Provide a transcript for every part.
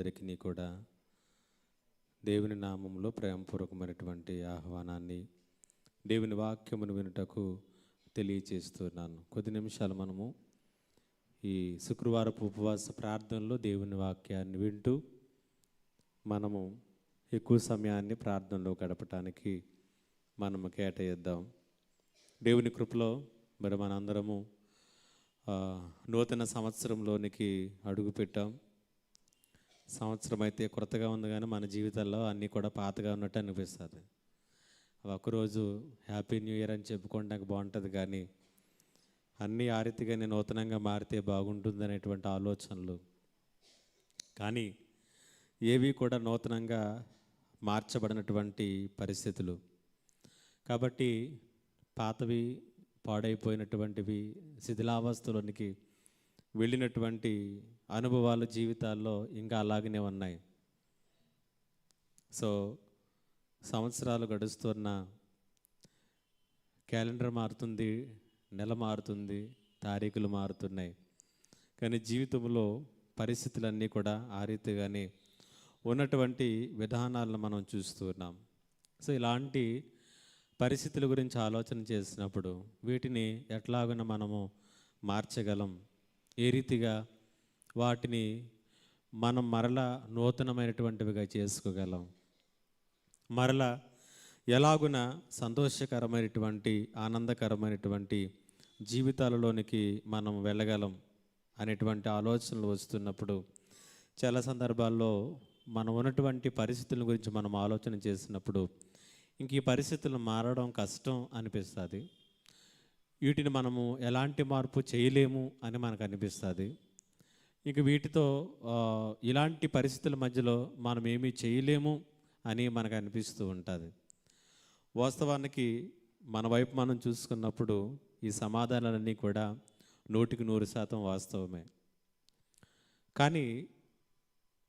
అందరికీ కూడా దేవుని నామంలో ప్రేమపూర్వకమైనటువంటి ఆహ్వానాన్ని దేవుని వాక్యమును వినుటకు తెలియచేస్తున్నాను. కొద్ది నిమిషాలు మనము ఈ శుక్రవారపు ఉపవాస ప్రార్థనలో దేవుని వాక్యాన్ని వింటూ మనము ఎక్కువ సమయాన్ని ప్రార్థనలో గడపటానికి మనము కేటాయిద్దాం. దేవుని కృపలో మరి మనందరము నూతన సంవత్సరంలోనికి అడుగుపెట్టాం. సంవత్సరం అయితే కొత్తగా ఉంది, కానీ మన జీవితాల్లో అన్నీ కూడా పాతగా ఉన్నట్టు అనిపిస్తుంది. ఒకరోజు హ్యాపీ న్యూ ఇయర్ అని చెప్పుకోవడానికి బాగుంటుంది, కానీ అన్నీ ఆ రీతిగానే నూతనంగా మారితే బాగుంటుంది అనేటువంటి ఆలోచనలు, కానీ ఏవి కూడా నూతనంగా మార్చబడినటువంటి పరిస్థితులు. కాబట్టి పాతవి, పాడైపోయినటువంటివి, శిథిలావస్థలోనికి వెళ్ళినటువంటి అనుభవాలు జీవితాల్లో ఇంకా అలాగనే ఉన్నాయి. సో సంవత్సరాలు గడుస్తున్న క్యాలెండర్ మారుతుంది, నెల మారుతుంది, తారీఖులు మారుతున్నాయి, కానీ జీవితంలో పరిస్థితులన్నీ కూడా ఆ రీతిగానే ఉన్నటువంటి విధానాలను మనం చూస్తున్నాం. సో ఇలాంటి పరిస్థితుల గురించి ఆలోచన చేసినప్పుడు వీటిని ఎట్లాగైనా మనము మార్చగలం, ఏ రీతిగా వాటిని మనం మరలా నూతనమైనటువంటివిగా చేసుకోగలం, మరలా ఎలాగున సంతోషకరమైనటువంటి ఆనందకరమైనటువంటి జీవితాలలోనికి మనం వెళ్ళగలం అనేటువంటి ఆలోచనలు వస్తున్నప్పుడు చాలా సందర్భాల్లో మనం ఉన్నటువంటి పరిస్థితుల గురించి మనం ఆలోచన చేసినప్పుడు ఇంక ఈ పరిస్థితులు మారడం కష్టం అనిపిస్తుంది. వీటిని మనము ఎలాంటి మార్పు చేయలేము అని మనకు అనిపిస్తుంది. ఇంక వీటితో ఇలాంటి పరిస్థితుల మధ్యలో మనం ఏమీ చేయలేము అని మనకు అనిపిస్తూ ఉంటుంది. వాస్తవానికి మన వైపు మనం చూసుకున్నప్పుడు ఈ సమాధానాలన్నీ కూడా 100% వాస్తవమే. కానీ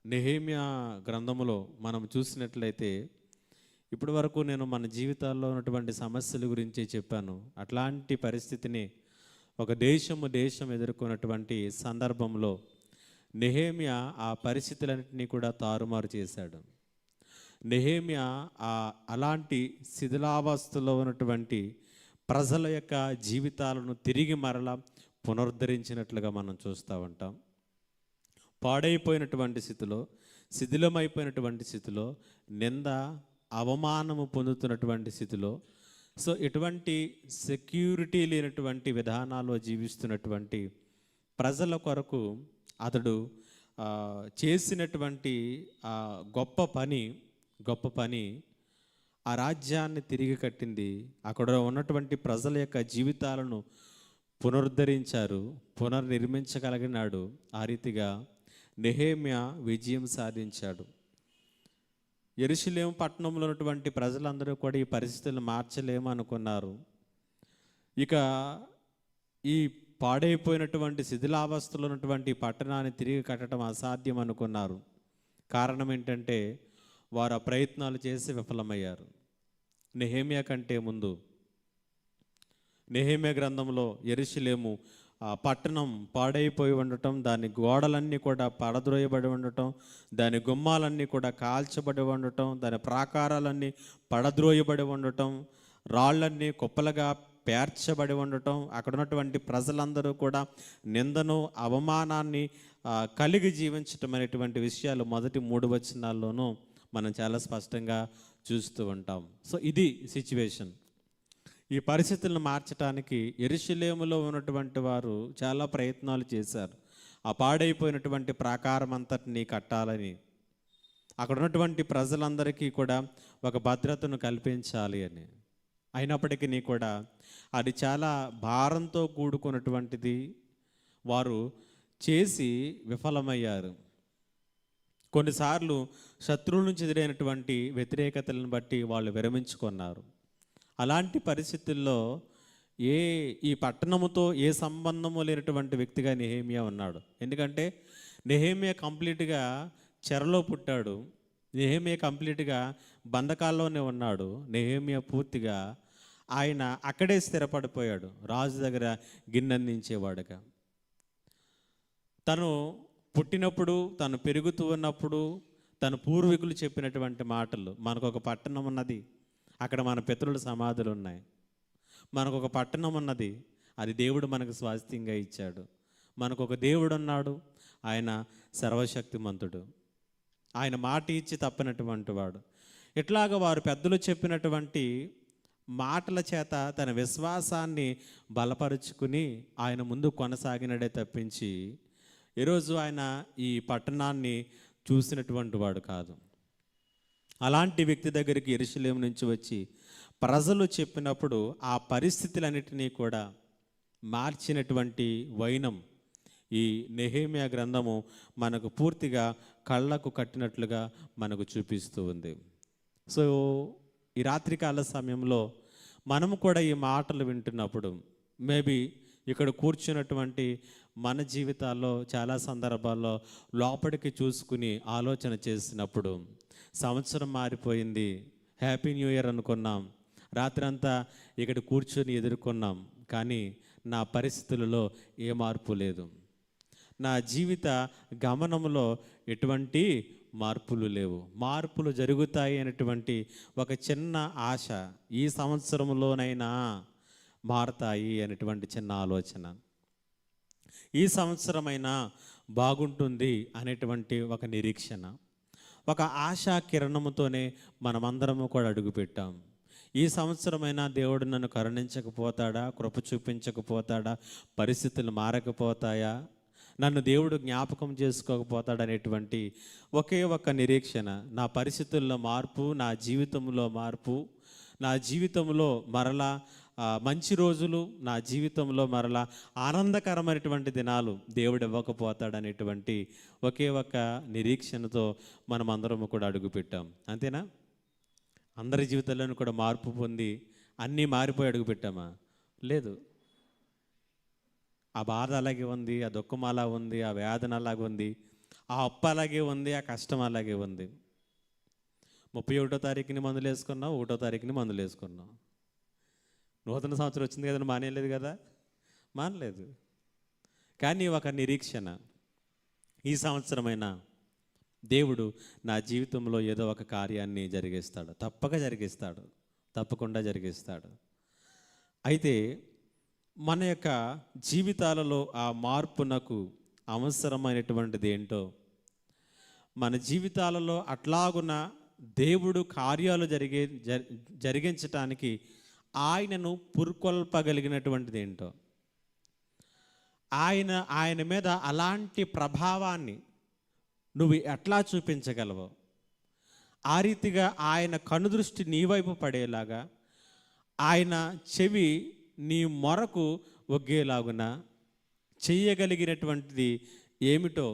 నెహెమ్యా గ్రంథములో మనం చూసినట్లయితే ఇప్పటి వరకు నేను మన జీవితాల్లో ఉన్నటువంటి సమస్యల గురించి చెప్పాను. అట్లాంటి పరిస్థితిని ఒక దేశం ఎదుర్కొన్నటువంటి సందర్భంలో నెహెమ్యా ఆ పరిస్థితులన్నింటినీ కూడా తారుమారు చేశాడు. నెహెమ్యా అలాంటి శిథిలావస్థలో ఉన్నటువంటి ప్రజల యొక్క జీవితాలను తిరిగి మరలా పునరుద్ధరించినట్లుగా మనం చూస్తూ ఉంటాం. పాడైపోయినటువంటి స్థితిలో, శిథిలమైపోయినటువంటి స్థితిలో, నింద అవమానము పొందుతున్నటువంటి స్థితిలో, సో ఎటువంటి సెక్యూరిటీ లేనటువంటి విధానాల్లో జీవిస్తున్నటువంటి ప్రజల కొరకు అతడు చేసినటువంటి గొప్ప పని ఆ రాజ్యాన్ని తిరిగి కట్టింది. అక్కడ ఉన్నటువంటి ప్రజల యొక్క జీవితాలను పునరుద్ధరించారు, పునర్నిర్మించగలిగినాడు. ఆ రీతిగా నెహెమ్యా విజయం సాధించాడు. యెరూషలేము పట్టణంలో ఉన్నటువంటి ప్రజలందరూ కూడా ఈ పరిస్థితులను మార్చలేము అనుకున్నారు. ఇక ఈ పాడైపోయినటువంటి శిథిలావస్థలో ఉన్నటువంటి పట్టణాన్ని తిరిగి కట్టడం అసాధ్యం అనుకున్నారు. కారణం ఏంటంటే వారు ఆ ప్రయత్నాలు చేసి విఫలమయ్యారు. నెహెమ్యా కంటే ముందు నెహెమ్యా గ్రంథంలో యెరూషలేము పట్టణం పాడైపోయి ఉండటం, దాని గోడలన్నీ కూడా పడద్రోయబడి ఉండటం, దాని గుమ్మాలన్నీ కూడా కాల్చబడి ఉండటం, దాని ప్రాకారాలన్నీ పడద్రోయబడి ఉండటం, రాళ్ళన్నీ కుప్పలుగా పేర్చబడి ఉండటం, అక్కడ ఉన్నటువంటి ప్రజలందరూ కూడా నిందను అవమానాన్ని కలిగి జీవించటం అనేటువంటి విషయాలు మొదటి 3 వచనాల్లోనూ మనం చాలా స్పష్టంగా చూస్తూ ఉంటాం. సో ఇది సిచ్యువేషన్. ఈ పరిస్థితులను మార్చడానికి యెరూషలేములో ఉన్నటువంటి వారు చాలా ప్రయత్నాలు చేశారు. ఆ పాడైపోయినటువంటి ప్రాకారం అంతటిని కట్టాలని, అక్కడ ఉన్నటువంటి ప్రజలందరికీ కూడా ఒక భద్రతను కల్పించాలి అని. అయినప్పటికీ కూడా అది చాలా భారంతో కూడుకున్నటువంటిది. వారు చేసి విఫలమయ్యారు. కొన్నిసార్లు శత్రువుల నుంచి ఎదురైనటువంటి వ్యతిరేకతలను బట్టి వాళ్ళు విరమించుకున్నారు. అలాంటి పరిస్థితుల్లో ఈ పట్టణముతో ఏ సంబంధము లేనటువంటి వ్యక్తిగా నెహెమ్యా ఉన్నాడు. ఎందుకంటే నెహెమ్యా కంప్లీట్గా చెరలో పుట్టాడు. నెహెమ్యా కంప్లీట్గా బంధకాల్లోనే ఉన్నాడు. నెహెమ్యా పూర్తిగా ఆయన అక్కడే స్థిరపడిపోయాడు, రాజు దగ్గర గిన్నెందించేవాడుగా. తను పుట్టినప్పుడు, తను పెరుగుతూ ఉన్నప్పుడు తన పూర్వీకులు చెప్పినటువంటి మాటలు, మనకు ఒక పట్టణం ఉన్నది, అక్కడ మన పితరుల సమాధులు ఉన్నాయి. మనకు ఒక పట్టణం ఉన్నది, అది దేవుడు మనకు స్వాస్థ్యంగా ఇచ్చాడు. మనకు ఒక దేవుడు ఉన్నాడు, ఆయన సర్వశక్తిమంతుడు, ఆయన మాట ఇచ్చి తప్పనటువంటి వాడు. ఇట్లాగ వారు పెద్దలు చెప్పినటువంటి మాటల చేత తన విశ్వాసాన్ని బలపరుచుకుని ఆయన ముందు కొనసాగినడే తప్పించి ఈరోజు ఆయన ఈ పట్టణాన్ని చూసినటువంటి వాడు కాదు. అలాంటి వ్యక్తి దగ్గరికి యెరూషలేము నుంచి వచ్చి ప్రజలు చెప్పినప్పుడు ఆ పరిస్థితులన్నిటినీ కూడా మార్చినటువంటి వైనం ఈ నెహెమ్యా గ్రంథము మనకు పూర్తిగా కళ్ళకు కట్టినట్లుగా మనకు చూపిస్తూ ఉంది. సో ఈ రాత్రికాల సమయంలో మనము కూడా ఈ మాటలు వింటున్నప్పుడు మేబీ ఇక్కడ కూర్చున్నటువంటి మన జీవితాల్లో చాలా సందర్భాల్లో లోపలికి చూసుకుని ఆలోచన చేసినప్పుడు, సంవత్సరం మారిపోయింది, హ్యాపీ న్యూ ఇయర్ అనుకున్నాం, రాత్రంతా ఇక్కడ కూర్చొని ఎదుర్కొన్నాం, కానీ నా పరిస్థితులలో ఏ మార్పు లేదు, నా జీవిత గమనంలో ఎటువంటి మార్పులు లేవు, మార్పులు జరుగుతాయి అనేటువంటి ఒక చిన్న ఆశ ఈ సంవత్సరంలోనైనా మారతాయి అనేటువంటి చిన్న ఆలోచన, ఈ సంవత్సరమైనా బాగుంటుంది అనేటువంటి ఒక నిరీక్షణ, ఒక ఆశా కిరణముతోనే మనమందరము కూడా అడుగుపెట్టాం. ఈ సంవత్సరమైనా దేవుడు నన్ను కరుణించకపోతాడా, కృప చూపించకపోతాడా, పరిస్థితులు మారకపోతాయా, నన్ను దేవుడు జ్ఞాపకం చేసుకోకపోతాడనేటువంటి ఒకే ఒక్క నిరీక్షణ. నా పరిస్థితుల్లో మార్పు, నా జీవితంలో మార్పు, నా జీవితంలో మరలా మంచి రోజులు, నా జీవితంలో మరలా ఆనందకరమైనటువంటి దినాలు దేవుడు ఇవ్వకపోతాడనేటువంటి ఒకే ఒక్క నిరీక్షణతో మనం అందరము కూడా అడుగుపెట్టాం. అంతేనా? అందరి జీవితాల్లోనూ కూడా మార్పు పొంది అన్నీ మారిపోయి అడుగుపెట్టామా? లేదు. ఆ బాధ అలాగే ఉంది, ఆ దుఃఖం అలా ఉంది, ఆ వేదన అలాగే ఉంది, ఆ అప్పు అలాగే ఉంది, ఆ కష్టం అలాగే ఉంది. 31వ తారీఖుని మందులు వేసుకున్నావు, 1వ తారీఖుని మందులు వేసుకున్నావు. నూతన సంవత్సరం వచ్చింది కదా, మానేయలేదు కదా, మానలేదు. కానీ ఒక నిరీక్షణ, ఈ సంవత్సరమైనా దేవుడు నా జీవితంలో ఏదో ఒక కార్యాన్ని జరిగిస్తాడు, తప్పక జరిగిస్తాడు, తప్పకుండా జరిగిస్తాడు. అయితే మన యొక్క జీవితాలలో ఆ మార్పునకు అవసరమైనటువంటిది ఏంటో, మన జీవితాలలో అట్లాగున దేవుడు కార్యాలు జరిగించటానికి ఆయనను పురుకొల్పగలిగినటువంటిది ఏంటో, ఆయన మీద అలాంటి ప్రభావాన్ని నువ్వు ఎట్లా చూపించగలవో, ఆ రీతిగా ఆయన కనుదృష్టి నీ వైపు పడేలాగా, ఆయన చెవి నీ మొరకు ఒగ్గేలాగున చెయ్యగలిగినటువంటిది ఏమిటో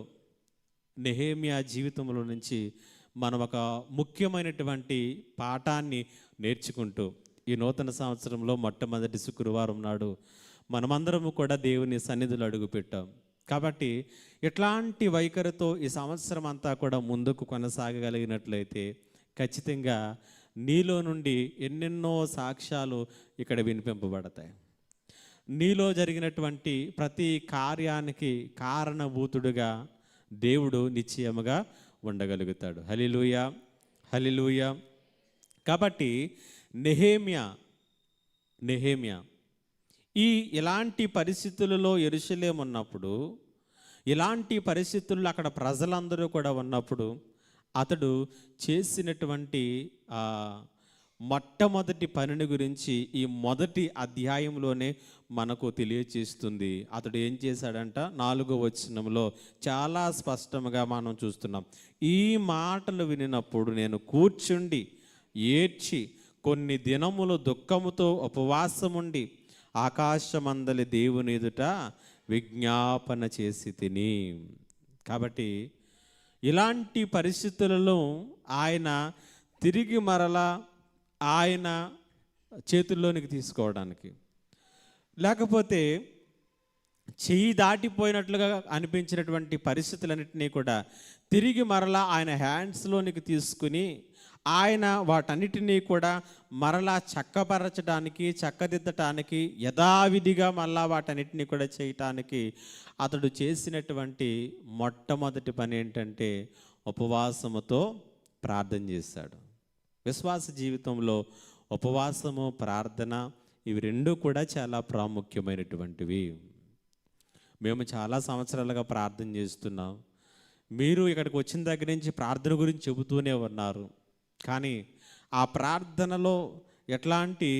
నెహెమ్యా జీవితంలో నుంచి మనం ఒక ముఖ్యమైనటువంటి పాఠాన్ని నేర్చుకుంటూ ఈ నూతన సంవత్సరంలో మొట్టమొదటి శుక్రవారం నాడు మనమందరము కూడా దేవుని సన్నిధిలో అడుగుపెట్టాం. కాబట్టి ఇట్లాంటి వైఖరితో ఈ సంవత్సరం అంతా కూడా ముందుకు కొనసాగగలిగినట్లయితే ఖచ్చితంగా నీలో నుండి ఎన్నెన్నో సాక్ష్యాలు ఇక్కడ వినిపింపబడతాయి. నీలో జరిగినటువంటి ప్రతి కార్యానికి కారణభూతుడుగా దేవుడు నిశ్చయముగా ఉండగలుగుతాడు. హల్లెలూయా, హల్లెలూయా. కాబట్టి నెహెమ్యా ఇలాంటి పరిస్థితులలో యెరూషలేము ఉన్నప్పుడు, ఇలాంటి పరిస్థితుల్లో అక్కడ ప్రజలందరూ కూడా ఉన్నప్పుడు అతడు చేసినటువంటి మొట్టమొదటి పనిని గురించి ఈ మొదటి అధ్యాయంలోనే మనకు తెలియచేస్తుంది. అతడు ఏం చేశాడంట, 4వ వచనంలో చాలా స్పష్టంగా మనం చూస్తున్నాం. ఈ మాటలు వినినప్పుడు నేను కూర్చుండి ఏడ్చి కొన్ని దినములు దుఃఖముతో ఉపవాసముండి ఆకాశమందలి దేవుని ఎదుట విజ్ఞాపన చేసి తిని. కాబట్టి ఇలాంటి పరిస్థితులలో ఆయన తిరిగి మరలా ఆయన చేతుల్లోనికి తీసుకోవడానికి, లేకపోతే చెయ్యి దాటిపోయినట్లుగా అనిపించినటువంటి పరిస్థితులన్నింటినీ కూడా తిరిగి మరలా ఆయన హ్యాండ్స్లోనికి తీసుకుని ఆయన వాటన్నిటినీ కూడా మరలా చక్కపరచడానికి, చక్కదిద్దటానికి, యథావిధిగా మళ్ళా వాటన్నిటినీ కూడా చేయటానికి అతడు చేసినటువంటి మొట్టమొదటి పని ఏంటంటే ఉపవాసముతో ప్రార్థన చేశాడు. విశ్వాస జీవితంలో ఉపవాసము, ప్రార్థన ఇవి రెండూ కూడా చాలా ప్రాముఖ్యమైనటువంటివి. మేము చాలా సంవత్సరాలుగా ప్రార్థన చేస్తున్నాం. మీరు ఇక్కడికి వచ్చిన దగ్గర నుంచి ప్రార్థన గురించి చెబుతూనే ఉన్నారు. కానీ ఆ ప్రార్థనలో ఎట్లాంటి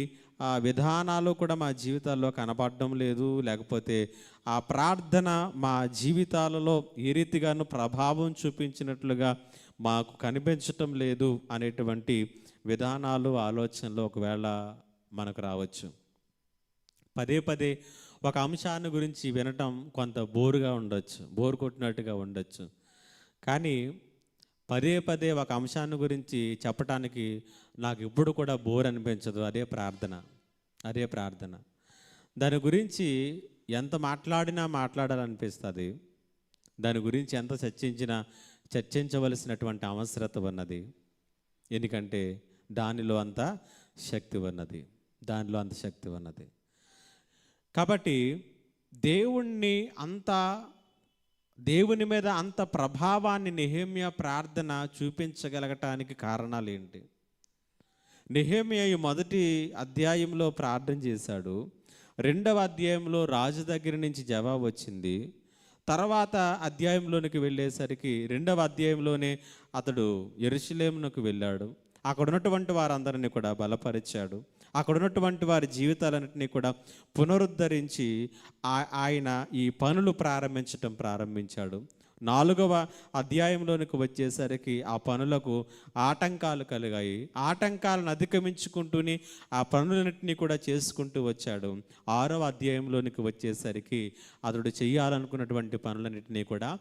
విధానాలు కూడా మా జీవితాల్లో కనపడడం లేదు. లేకపోతే ఆ ప్రార్థన మా జీవితాలలో ఏ రీతిగాను ప్రభావం చూపించినట్లుగా మాకు కనిపించటం లేదు అనేటువంటి విధానాలు, ఆలోచనలు ఒకవేళ మనకు రావచ్చు. పదే పదే ఒక అంశాన్ని గురించి వినటం కొంత బోరుగా ఉండొచ్చు, బోరు కొట్టినట్టుగా ఉండొచ్చు. కానీ పదే పదే ఒక అంశాన్ని గురించి చెప్పటానికి నాకు ఇప్పుడు కూడా బోర్ అనిపించదు. అదే ప్రార్థన, అదే ప్రార్థన. దాని గురించి ఎంత మాట్లాడినా మాట్లాడాలనిపిస్తుంది. దాని గురించి ఎంత చర్చించవలసినటువంటి అవసరత ఉన్నది. ఎందుకంటే దానిలో అంత శక్తి ఉన్నది, దానిలో అంత శక్తి ఉన్నది. కాబట్టి దేవుని మీద అంత ప్రభావాన్ని నెహెమ్యా ప్రార్థన చూపించగలగటానికి కారణాలు ఏంటి? నెహెమ్యా ఈ మొదటి అధ్యాయంలో ప్రార్థన చేశాడు. రెండవ అధ్యాయంలో రాజు దగ్గర నుంచి జవాబు వచ్చింది. తర్వాత అధ్యాయంలోనికి వెళ్ళేసరికి రెండవ అధ్యాయంలోనే అతడు యెరూషలేమునకు వెళ్ళాడు. అక్కడ ఉన్నటువంటి వారందరినీ కూడా బలపరిచాడు. అక్కడ ఉన్నటువంటి వారి జీవితాలన్నింటినీ కూడా పునరుద్ధరించి ఆయన ఈ పనులు ప్రారంభించాడు. 4వ అధ్యాయంలోనికి వచ్చేసరికి ఆ పనులకు ఆటంకాలు కలిగాయి. ఆటంకాలను అధిగమించుకుంటూనే ఆ పనులన్నింటినీ కూడా చేసుకుంటూ వచ్చాడు. 6వ అధ్యాయంలోనికి వచ్చేసరికి అతడు చేయాలనుకున్నటువంటి పనులన్నింటినీ కూడా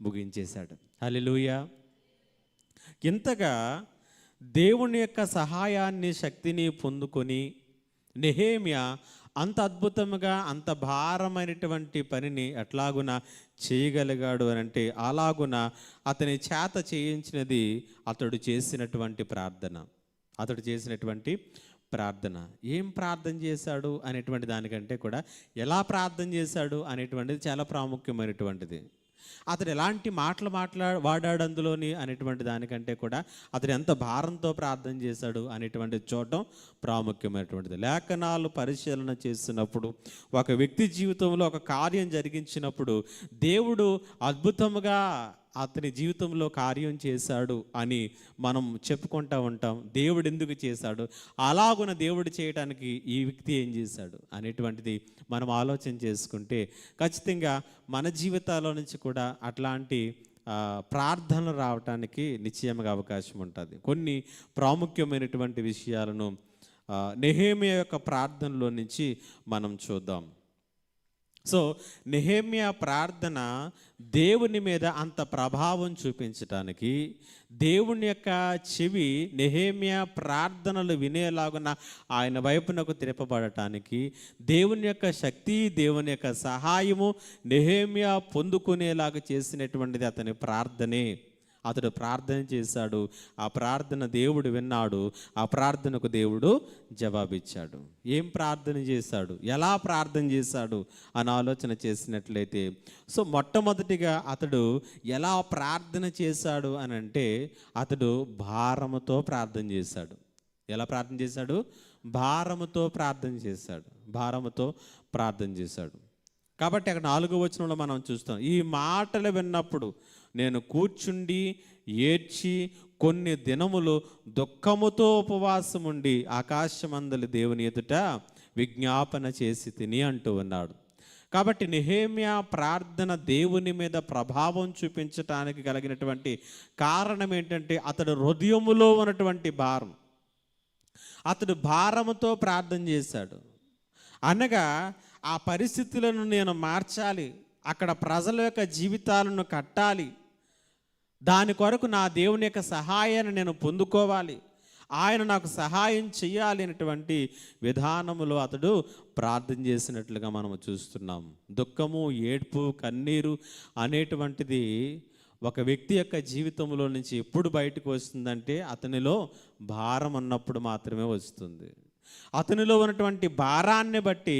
ముగించేశాడు. హల్లెలూయా. ఇంతగా దేవుని యొక్క సహాయాన్ని, శక్తిని పొందుకొని నెహెమ్యా అంత అద్భుతంగా, అంత భారమైనటువంటి పనిని ఎట్లాగున చేయగలిగాడు అని అంటే అలాగున అతని చేత చేయించినది అతడు చేసినటువంటి ప్రార్థన. ఏం ప్రార్థన చేశాడు అనేటువంటి దానికంటే కూడా ఎలా ప్రార్థన చేశాడు అనేటువంటిది చాలా ప్రాముఖ్యమైనటువంటిది. అతడు ఎలాంటి మాటలు వాడాడు అందులోని అనేటువంటి దానికంటే కూడా అతడు ఎంత భారంతో ప్రార్థన చేశాడు అనేటువంటిది చూడటం ప్రాముఖ్యమైనటువంటిది. లేఖనాలు పరిశీలన చేసినప్పుడు ఒక వ్యక్తి జీవితంలో ఒక కార్యం జరిగించినప్పుడు దేవుడు అద్భుతంగా అతని జీవితంలో కార్యం చేశాడు అని మనం చెప్పుకుంటూ ఉంటాం. దేవుడు ఎందుకు చేశాడు, అలాగున దేవుడు చేయడానికి ఈ వ్యక్తి ఏం చేశాడు అనేటువంటిది మనం ఆలోచన చేసుకుంటే ఖచ్చితంగా మన జీవితాల్లో నుంచి కూడా అట్లాంటి ప్రార్థనలు రావటానికి నిశ్చయంగా అవకాశం ఉంటుంది. కొన్ని ప్రాముఖ్యమైనటువంటి విషయాలను నెహెమ్యా యొక్క ప్రార్థనలో నుంచి మనం చూద్దాం. సో నెహెమ్యా ప్రార్థన దేవుని మీద అంత ప్రభావం చూపించటానికి, దేవుని యొక్క చెవి నెహెమ్యా ప్రార్థనలు వినేలాగున ఆయన వైపునకు తిరపబడటానికి, దేవుని యొక్క శక్తి, దేవుని యొక్క సహాయము నెహెమ్యా పొందుకునేలాగా చేసినటువంటిది అతని ప్రార్థనే. అతడు ప్రార్థన చేశాడు, ఆ ప్రార్థన దేవుడు విన్నాడు, ఆ ప్రార్థనకు దేవుడు జవాబిచ్చాడు. ఏం ప్రార్థన చేశాడు, ఎలా ప్రార్థన చేశాడు అని ఆలోచన చేసినట్లయితే, సో మొట్టమొదటిగా అతడు ఎలా ప్రార్థన చేశాడు అని అంటే అతడు భారముతో ప్రార్థన చేశాడు. ఎలా ప్రార్థన చేశాడు? భారముతో ప్రార్థన చేశాడు. కాబట్టి అక్కడ 4వ వచనంలో మనం చూస్తాం, ఈ మాటలు విన్నప్పుడు నేను కూర్చుండి ఏడ్చి కొన్ని దినములు దుఃఖముతో ఉపవాసముండి ఆకాశమందలి దేవుని ఎదుట విజ్ఞాపన చేసి తిని అంటూ ఉన్నాడు. కాబట్టి నెహెమ్యా ప్రార్థన దేవుని మీద ప్రభావం చూపించటానికి కలిగినటువంటి కారణం ఏంటంటే అతడు హృదయములో ఉన్నటువంటి భారం. అతడు భారముతో ప్రార్థన చేశాడు. అనగా ఆ పరిస్థితులను నేను మార్చాలి, అక్కడ ప్రజల యొక్క జీవితాలను కట్టాలి, దాని కొరకు నా దేవుని యొక్క సహాయాన్ని నేను పొందుకోవాలి, ఆయన నాకు సహాయం చేయాలి అనేటువంటి విధానములో అతడు ప్రార్థన చేసినట్లుగా మనము చూస్తున్నాం. దుఃఖము, ఏడ్పు, కన్నీరు అనేటువంటిది ఒక వ్యక్తి యొక్క జీవితంలో నుంచి ఎప్పుడు బయటకు వస్తుందంటే అతనిలో భారం ఉన్నప్పుడు మాత్రమే వస్తుంది. అతనిలో ఉన్నటువంటి భారాన్ని బట్టి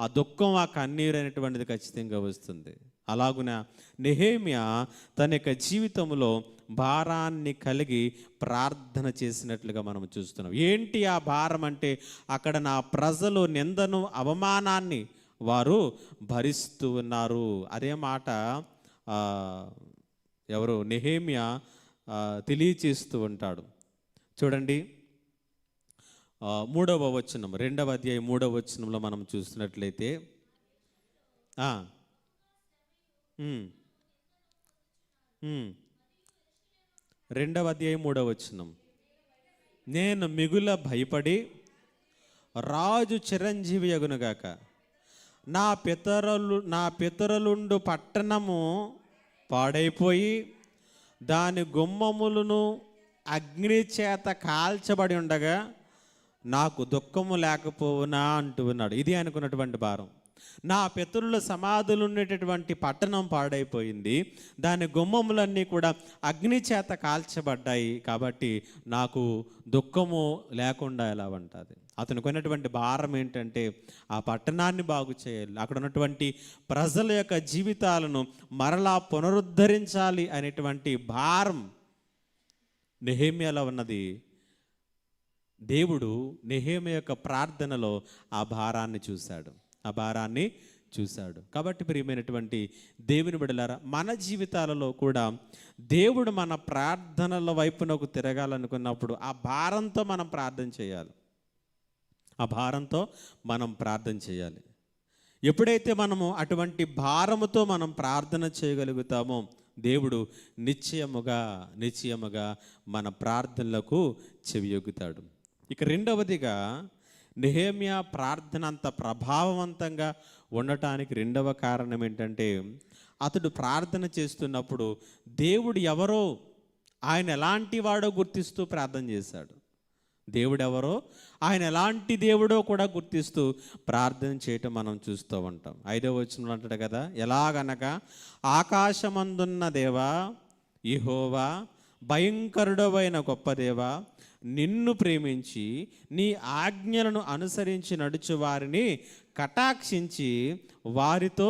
ఆ దుఃఖం, ఆ కన్నీరు అనేటువంటిది ఖచ్చితంగా వస్తుంది. అలాగున నెహెమ్యా తన యొక్క జీవితంలో భారాన్ని కలిగి ప్రార్థన చేసినట్లుగా మనం చూస్తున్నాం. ఏంటి ఆ భారం అంటే, అక్కడ నా ప్రజలు నిందను, అవమానాన్ని వారు భరిస్తూ ఉన్నారు. అదే మాట ఎవరు నెహెమ్యా తెలియచేస్తూ ఉంటాడు. చూడండి, 3వ వచనం, 2వ అధ్యాయం 3వ వచనంలో మనం చూసినట్లయితే 2వ అధ్యాయం 3వ వచనం, నేను మిగుల భయపడి రాజు చిరంజీవి యగునుగాక, నా పితరులుండు పట్టణము పాడైపోయి దాని గుమ్మములను అగ్ని చేత కాల్చబడి ఉండగా నాకు దుఃఖము లేకపోవునా అంటూ ఉన్నాడు. ఇది అనుకున్నటువంటి భారం. నా పితరుల సమాధులు ఉండేటటువంటి పట్టణం పాడైపోయింది, దాని గుమ్మములన్నీ కూడా అగ్ని చేత కాల్చబడ్డాయి, కాబట్టి నాకు దుఃఖము లేకుండా ఎలా ఉంటుంది. అతనికి ఉన్నటువంటి భారం ఏంటంటే ఆ పట్టణాన్ని బాగు చేయాలి, అక్కడ ఉన్నటువంటి ప్రజల యొక్క జీవితాలను మరలా పునరుద్ధరించాలి అనేటువంటి భారం నెహెమ్యాలో ఉన్నది. దేవుడు నెహెమ్యా యొక్క ప్రార్థనలో ఆ భారాన్ని చూశాడు. కాబట్టి ప్రియమైనటువంటి దేవుని బిడ్డలారా, మన జీవితాలలో కూడా దేవుడు మన ప్రార్థనల వైపునకు తిరగాలనుకున్నప్పుడు ఆ భారంతో మనం ప్రార్థన చేయాలి. ఎప్పుడైతే మనము అటువంటి భారముతో మనం ప్రార్థన చేయగలుగుతామో దేవుడు నిశ్చయముగా మన ప్రార్థనలకు చెవియొగ్గుతాడు. ఇక రెండవదిగా, నెహెమ్యా ప్రార్థన అంత ప్రభావవంతంగా ఉండటానికి రెండవ కారణం ఏంటంటే, అతడు ప్రార్థన చేస్తున్నప్పుడు దేవుడు ఎవరో, ఆయన ఎలాంటి వాడో గుర్తిస్తూ ప్రార్థన చేశాడు. దేవుడు ఎవరో, ఆయన ఎలాంటి దేవుడో కూడా గుర్తిస్తూ ప్రార్థన చేయటం మనం చూస్తూ ఉంటాం. 5వ వచనంలో అంటాడు కదా, ఎలాగనగా ఆకాశమందున్న దేవా యెహోవా, భయంకరుడవైన గొప్ప దేవా, నిన్ను ప్రేమించి నీ ఆజ్ఞలను అనుసరించి నడుచు వారిని కటాక్షించి వారితో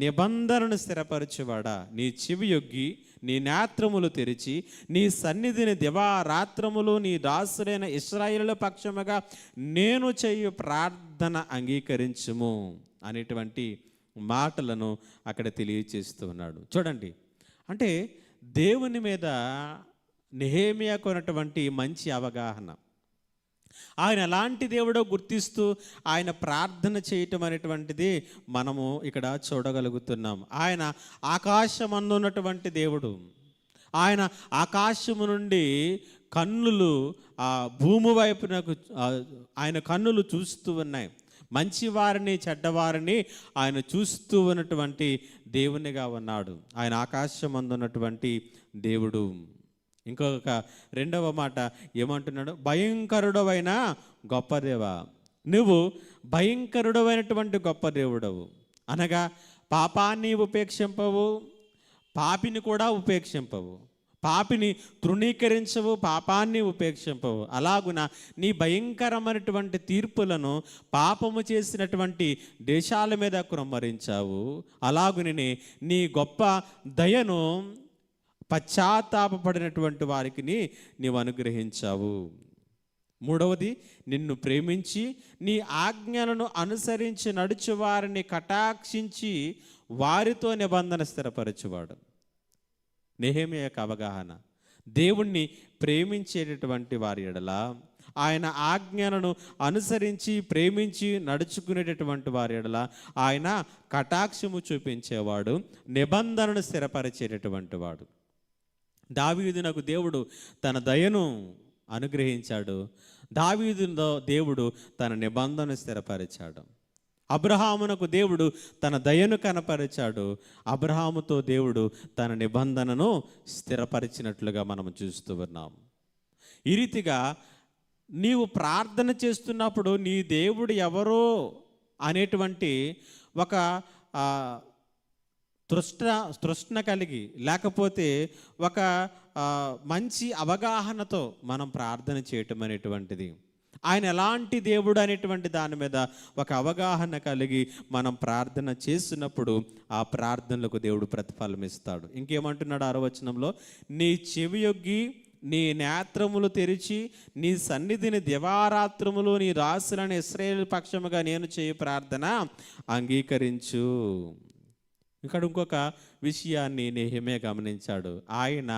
నిబంధనను స్థిరపరచువాడా, నీ చెవియొగ్గి నీ నేత్రములు తెరిచి నీ సన్నిధిని దివారాత్రములు నీ దాసుడైన ఇశ్రాయేలుల పక్షముగా నేను చేయు ప్రార్థన అంగీకరించుము అనేటువంటి మాటలను అక్కడ తెలియచేస్తూ ఉన్నాడు. చూడండి, అంటే దేవుని మీద నెహెమ్యాకు ఉన్నటువంటి మంచి అవగాహన, ఆయన ఎలాంటి దేవుడో గుర్తిస్తూ ఆయన ప్రార్థన చేయటం అనేటువంటిది మనము ఇక్కడ చూడగలుగుతున్నాం. ఆయన ఆకాశమందు ఉన్నటువంటి దేవుడు. ఆయన ఆకాశము నుండి కన్నులు ఆ భూమి వైపునకు ఆయన కన్నులు చూస్తూ ఉన్నాయి. మంచివారిని చెడ్డవారిని ఆయన చూస్తూ ఉన్నటువంటి దేవునిగా ఉన్నాడు. ఆయన ఆకాశమందు ఉన్నటువంటి దేవుడు. ఇంకొక రెండవ మాట ఏమంటున్నాడు, భయంకరుడవైన గొప్ప దేవా, నువ్వు భయంకరుడవైనటువంటి గొప్ప దేవుడవు. అనగా పాపాన్ని ఉపేక్షింపవు, పాపిని కూడా ఉపేక్షింపవు, పాపిని తృణీకరించవు, పాపాన్ని ఉపేక్షింపవు. అలాగున నీ భయంకరమైనటువంటి తీర్పులను పాపము చేసినటువంటి దేశాల మీద కుమ్మరించావు. అలాగునే నీ గొప్ప దయను పశ్చాత్తాపడినటువంటి వారికి నీవు అనుగ్రహించావు. 3వది, నిన్ను ప్రేమించి నీ ఆజ్ఞలను అనుసరించి నడుచు వారిని కటాక్షించి వారితో నిబంధన స్థిరపరచువాడు. నెహెమ్యా యొక్క అవగాహన, దేవుణ్ణి ప్రేమించేటటువంటి వారి ఎడల, ఆయన ఆజ్ఞలను అనుసరించి ప్రేమించి నడుచుకునేటటువంటి వారి ఎడల ఆయన కటాక్షము చూపించేవాడు, నిబంధనను స్థిరపరిచేటటువంటి వాడు. దావీదునకు దేవుడు తన దయను అనుగ్రహించాడు, దావీదుతో దేవుడు తన నిబంధన స్థిరపరిచాడు. అబ్రహామునకు దేవుడు తన దయను కనపరిచాడు, అబ్రహాముతో దేవుడు తన నిబంధనను స్థిరపరిచినట్లుగా మనం చూస్తూ ఉన్నాం. ఈ రీతిగా నీవు ప్రార్థన చేస్తున్నప్పుడు నీ దేవుడు ఎవరో అనేటువంటి ఒక తృష్ణ కలిగి, లేకపోతే ఒక మంచి అవగాహనతో మనం ప్రార్థన చేయటం అనేటువంటిది, ఆయన ఎలాంటి దేవుడు అనేటువంటి దాని మీద ఒక అవగాహన కలిగి మనం ప్రార్థన చేసినప్పుడు ఆ ప్రార్థనలకు దేవుడు ప్రతిఫలం ఇస్తాడు. ఇంకేమంటున్నాడు 6వ వచనంలో, నీ చెవియొగ్గి నీ నేత్రములు తెరిచి నీ సన్నిధిని దివారాత్రములు నీ రాసులను ఇశ్రాయేలు పక్షముగా నేను చేయు ప్రార్థన అంగీకరించు. ఇక్కడ ఇంకొక విషయాన్ని నెహెమ్యా గమనించాడు. ఆయన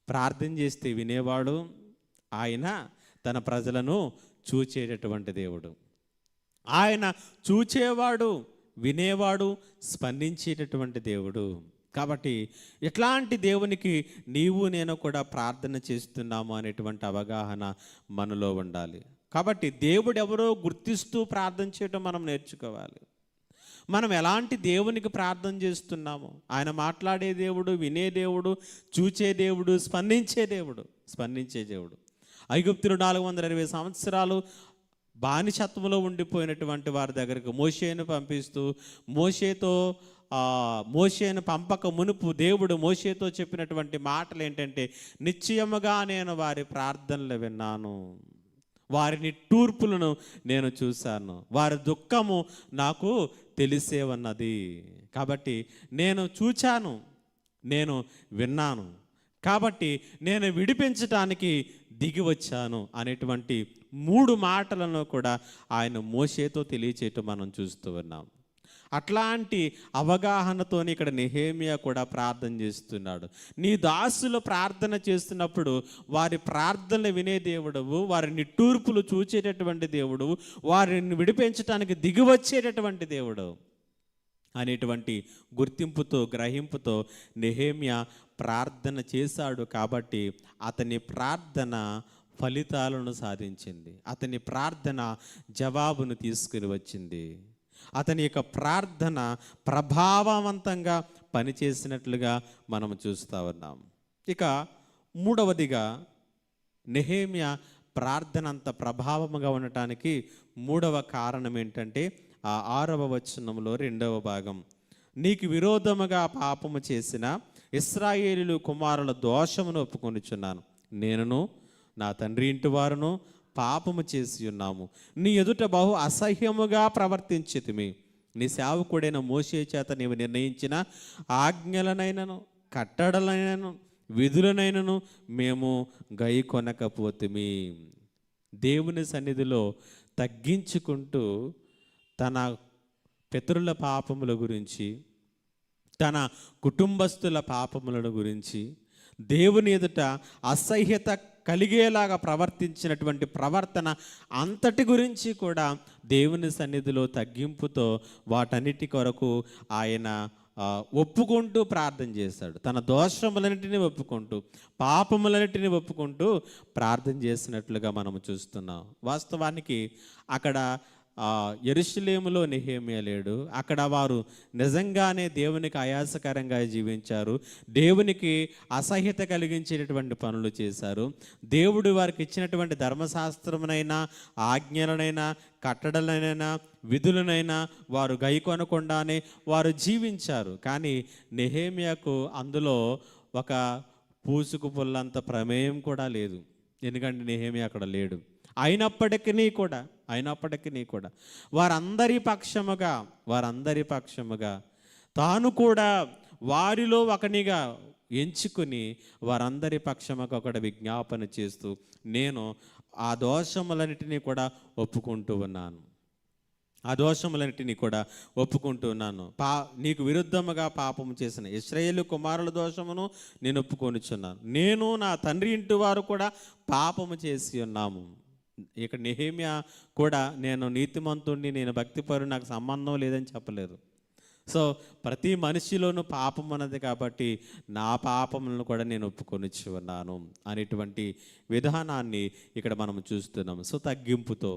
ప్రార్థన చేస్తే వినేవాడు, ఆయన తన ప్రజలను చూచేటటువంటి దేవుడు. ఆయన చూచేవాడు, వినేవాడు, స్పందించేటటువంటి దేవుడు. కాబట్టి ఇట్లాంటి దేవునికి నీవు నేను కూడా ప్రార్థన చేస్తున్నాము అనేటువంటి అవగాహన మనలో ఉండాలి. కాబట్టి దేవుడు ఎవరో గుర్తిస్తూ ప్రార్థన చేయటం మనం నేర్చుకోవాలి. మనం ఎలాంటి దేవునికి ప్రార్థన చేస్తున్నాము? ఆయన మాట్లాడే దేవుడు, వినే దేవుడు, చూచే దేవుడు, స్పందించే దేవుడు. ఐగుప్తులు 420 సంవత్సరాలు బానిసత్వంలో ఉండిపోయినటువంటి వారి దగ్గరకు మోషేను పంపిస్తూ మోషేను పంపక మునుపు దేవుడు మోషేతో చెప్పినటువంటి మాటలు ఏంటంటే, నిశ్చయముగా నేను వారి ప్రార్థనలు విన్నాను, వారి నిట్టూర్పులను నేను చూశాను, వారి దుఃఖము నాకు తెలిసే ఉన్నది. కాబట్టి నేను చూచాను, నేను విన్నాను, కాబట్టి నేను విడిపించటానికి దిగి వచ్చాను అనేటువంటి 3 మాటలను కూడా ఆయన మోషేతో తెలియచేయటం మనం చూస్తూ ఉన్నాం. అట్లాంటి అవగాహనతోని ఇక్కడ నెహెమ్యా కూడా ప్రార్థన చేస్తున్నాడు. నీ దాసులు ప్రార్థన చేస్తున్నప్పుడు వారి ప్రార్థనలు వినే దేవుడవు, వారి నిట్టూర్పులు చూచేటటువంటి దేవుడు, వారిని విడిపించడానికి దిగి వచ్చేటటువంటి దేవుడు అనేటువంటి గుర్తింపుతో, గ్రహింపుతో నెహెమ్యా ప్రార్థన చేశాడు. కాబట్టి అతని ప్రార్థన ఫలితాలను సాధించింది, అతని ప్రార్థన జవాబును తీసుకుని వచ్చింది, అతని యొక్క ప్రార్థన ప్రభావవంతంగా పనిచేసినట్లుగా మనం చూస్తూ ఉన్నాం. ఇక 3వదిగా నెహెమ్యా ప్రార్థన అంత ప్రభావముగా ఉండటానికి 3వ కారణం ఏంటంటే, ఆ 6వ వచనంలో 2వ భాగం, నీకు విరోధముగా పాపము చేసిన ఇశ్రాయేలు కుమారుల దోషమును ఒప్పుకొనుచున్నాను, నేనును నా తండ్రి ఇంటి వారును పాపము చేసి ఉన్నాము, నీ ఎదుట బహు అసహ్యముగా ప్రవర్తించితిమి, నీ సేవకుడైన మోషే చేత నీవు నిర్ణయించిన ఆజ్ఞలనైనను కట్టడలైనను విధులనైనను మేము గైకొనకపోతిమి. దేవుని సన్నిధిలో తగ్గించుకుంటూ తన పితరుల పాపముల గురించి, తన కుటుంబస్తుల పాపములను గురించి, దేవుని ఎదుట అసహ్యత కలిగేలాగా ప్రవర్తించినటువంటి ప్రవర్తన అంతటి గురించి కూడా దేవుని సన్నిధిలో తగ్గింపుతో వాటన్నిటి కొరకు ఆయన ఒప్పుకుంటూ ప్రార్థన చేశాడు. తన దోషములన్నిటిని ఒప్పుకుంటూ, పాపములన్నిటిని ఒప్పుకుంటూ ప్రార్థన చేసినట్లుగా మనం చూస్తున్నాం. వాస్తవానికి అక్కడ యెరూషలేములో నెహెమ్యా లేడు. అక్కడ వారు నిజంగానే దేవునికి ఆయాసకరంగా జీవించారు, దేవునికి అసహ్యత కలిగించేటటువంటి పనులు చేశారు. దేవుడు వారికి ఇచ్చినటువంటి ధర్మశాస్త్రమునైనా ఆజ్ఞలనైనా కట్టడలనైనా విధులనైనా వారు గైకొనకుండానే వారు జీవించారు. కానీ నెహెమ్యాకు అందులో ఒక పూసుకు పుల్లంత ప్రమేయం కూడా లేదు, ఎందుకంటే నెహెమ్యా అక్కడ లేడు. అయినప్పటికీ కూడా వారందరి పక్షముగా తాను కూడా వారిలో ఒకనిగా ఎంచుకుని వారందరి పక్షముగా ఒకటి విజ్ఞాపన చేస్తూ, నేను ఆ దోషములన్నిటినీ కూడా ఒప్పుకుంటూ ఉన్నాను, నీకు విరుద్ధముగా పాపము చేసిన ఇశ్రాయేలు కుమారుల దోషమును నేను ఒప్పుకొనుచున్నాను, నేను నా తండ్రి ఇంటి వారు కూడా పాపము చేసి ఉన్నాము. ఇక్కడ నెహెమ్యా కూడా నేను నీతిమంతుడిని, నేను భక్తిపరుడు, నాకు సంబంధం లేదని చెప్పలేదు. సో ప్రతి మనిషిలోనూ పాపం ఉన్నది, కాబట్టి నా పాపములను కూడా నేను ఒప్పుకొనిచ్చి ఉన్నాను అనేటువంటి విధానాన్ని ఇక్కడ మనం చూస్తున్నాం. సో తగ్గింపుతో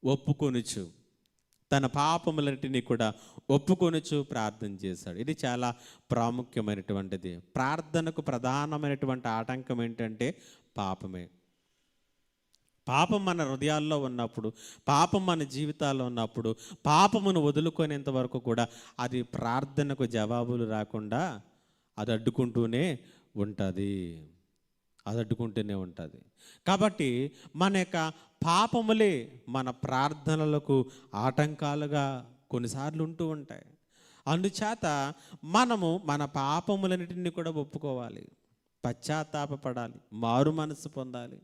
ఒప్పుకొనుచు, తన పాపములన్నిటినీ కూడా ఒప్పుకొనుచు ప్రార్థన చేశాడు. ఇది చాలా ప్రాముఖ్యమైనటువంటిది. ప్రార్థనకు ప్రధానమైనటువంటి ఆటంకం ఏంటంటే పాపమే. పాపం మన హృదయాల్లో ఉన్నప్పుడు, పాపం మన జీవితాల్లో ఉన్నప్పుడు, పాపమును వదులుకునేంత వరకు కూడా అది ప్రార్థనకు జవాబులు రాకుండా అది అడ్డుకుంటూనే ఉంటుంది. అది అడ్డుకుంటూనే ఉంటుంది. కాబట్టి మన యొక్క పాపములే మన ప్రార్థనలకు ఆటంకాలుగా కొన్నిసార్లు ఉంటూ ఉంటాయి. అందుచేత మనము మన పాపములన్నిటిని కూడా ఒప్పుకోవాలి, పశ్చాత్తాపపడాలి, మారు మనసు పొందాలి.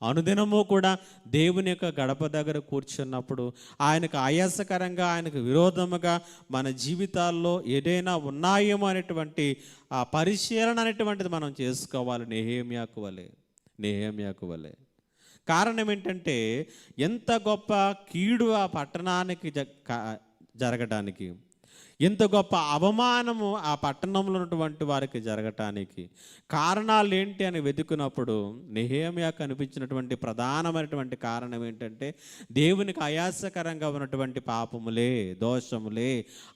అనుదినము కూడా దేవుని యొక్క గడప దగ్గర కూర్చున్నప్పుడు ఆయనకు ఆయాసకరంగా, ఆయనకు విరోధముగా మన జీవితాల్లో ఏదైనా ఉన్నాయేమో అనేటువంటి ఆ పరిశీలన అనేటువంటిది మనం చేసుకోవాలి. నెహెమ్యాకు వలె. కారణం ఏంటంటే, ఎంత గొప్ప కీడు ఆ పట్టణానికి జరగటానికి, ఎంత గొప్ప అవమానము ఆ పట్టణంలో ఉన్నటువంటి వారికి జరగటానికి కారణాలు ఏంటి అని వెతుకున్నప్పుడు నెహెమ్యాకు కనిపించినటువంటి ప్రధానమైనటువంటి కారణం ఏంటంటే, దేవునికి ఆయాసకరంగా ఉన్నటువంటి పాపములే, దోషములే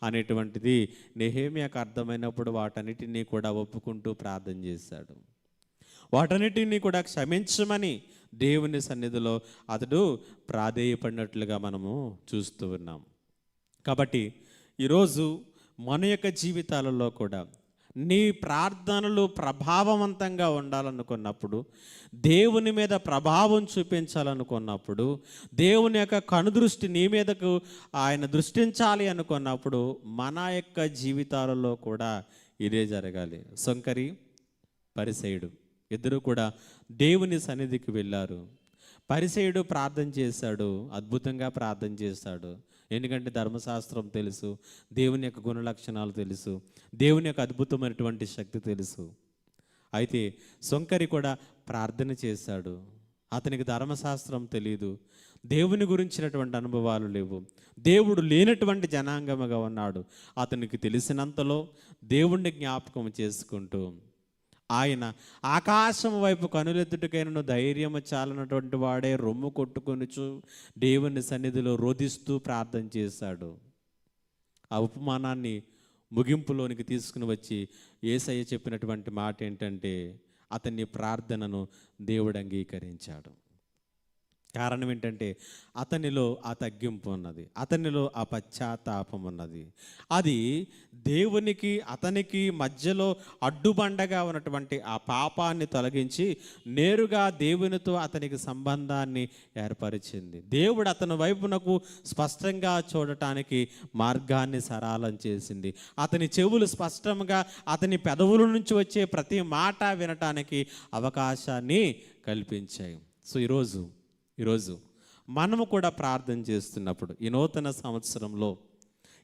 అనేటువంటిది నెహెమ్యాకు అర్థమైనప్పుడు వాటన్నిటినీ కూడా ఒప్పుకుంటూ ప్రార్థన చేశాడు. వాటన్నిటినీ కూడా క్షమించమని దేవుని సన్నిధిలో అతడు ప్రాధేయపడినట్లుగా మనము చూస్తూ ఉన్నాం. కాబట్టి ఈరోజు మన యొక్క జీవితాలలో కూడా నీ ప్రార్థనలు ప్రభావవంతంగా ఉండాలనుకున్నప్పుడు, దేవుని మీద ప్రభావం చూపించాలనుకున్నప్పుడు, దేవుని యొక్క కనుదృష్టి నీ మీదకు ఆయన దృష్టించాలి అనుకున్నప్పుడు మన యొక్క జీవితాలలో కూడా ఇదే జరగాలి. సొంకరి, పరిసయ్యుడు ఇద్దరు కూడా దేవుని సన్నిధికి వెళ్ళారు. పరిసయ్యుడు ప్రార్థన చేశాడు, అద్భుతంగా ప్రార్థన చేశాడు. ఎందుకంటే ధర్మశాస్త్రం తెలుసు, దేవుని యొక్క గుణలక్షణాలు తెలుసు, దేవుని యొక్క అద్భుతమైనటువంటి శక్తి తెలుసు. అయితే సొంకరి కూడా ప్రార్థన చేశాడు. అతనికి ధర్మశాస్త్రం తెలియదు, దేవుని గురించినటువంటి అనుభవాలు లేవు, దేవుడు లేనటువంటి జనాంగముగా ఉన్నాడు. అతనికి తెలిసినంతలో దేవుణ్ణి జ్ఞాపకం చేసుకుంటూ ఆయన ఆకాశం వైపు కనులెత్తుటకైనను ధైర్యము చాలనటువంటి వాడే రొమ్ము కొట్టుకొనుచు దేవుని సన్నిధిలో రోధిస్తూ ప్రార్థన చేశాడు. ఆ ఉపమానాన్ని ముగింపులోనికి తీసుకుని వచ్చి యేసయ్య చెప్పినటువంటి మాట ఏంటంటే, అతని ప్రార్థనను దేవుడు అంగీకరించాడు. కారణం ఏంటంటే, అతనిలో ఆ తగ్గింపు ఉన్నది, అతనిలో ఆ పశ్చాత్తాపం ఉన్నది. అది దేవునికి అతనికి మధ్యలో అడ్డుబండగా ఉన్నటువంటి ఆ పాపాన్ని తొలగించి నేరుగా దేవునితో అతనికి సంబంధాన్ని ఏర్పరిచింది. దేవుడు అతని వైపునకు స్పష్టంగా చూడటానికి మార్గాన్ని సరళం చేసింది. అతని చెవులు స్పష్టంగా అతని పెదవుల నుంచి వచ్చే ప్రతి మాట వినటానికి అవకాశాన్ని కల్పించాయి. సో ఈరోజు మనము కూడా ప్రార్థన చేస్తున్నప్పుడు, ఈ నూతన సంవత్సరంలో,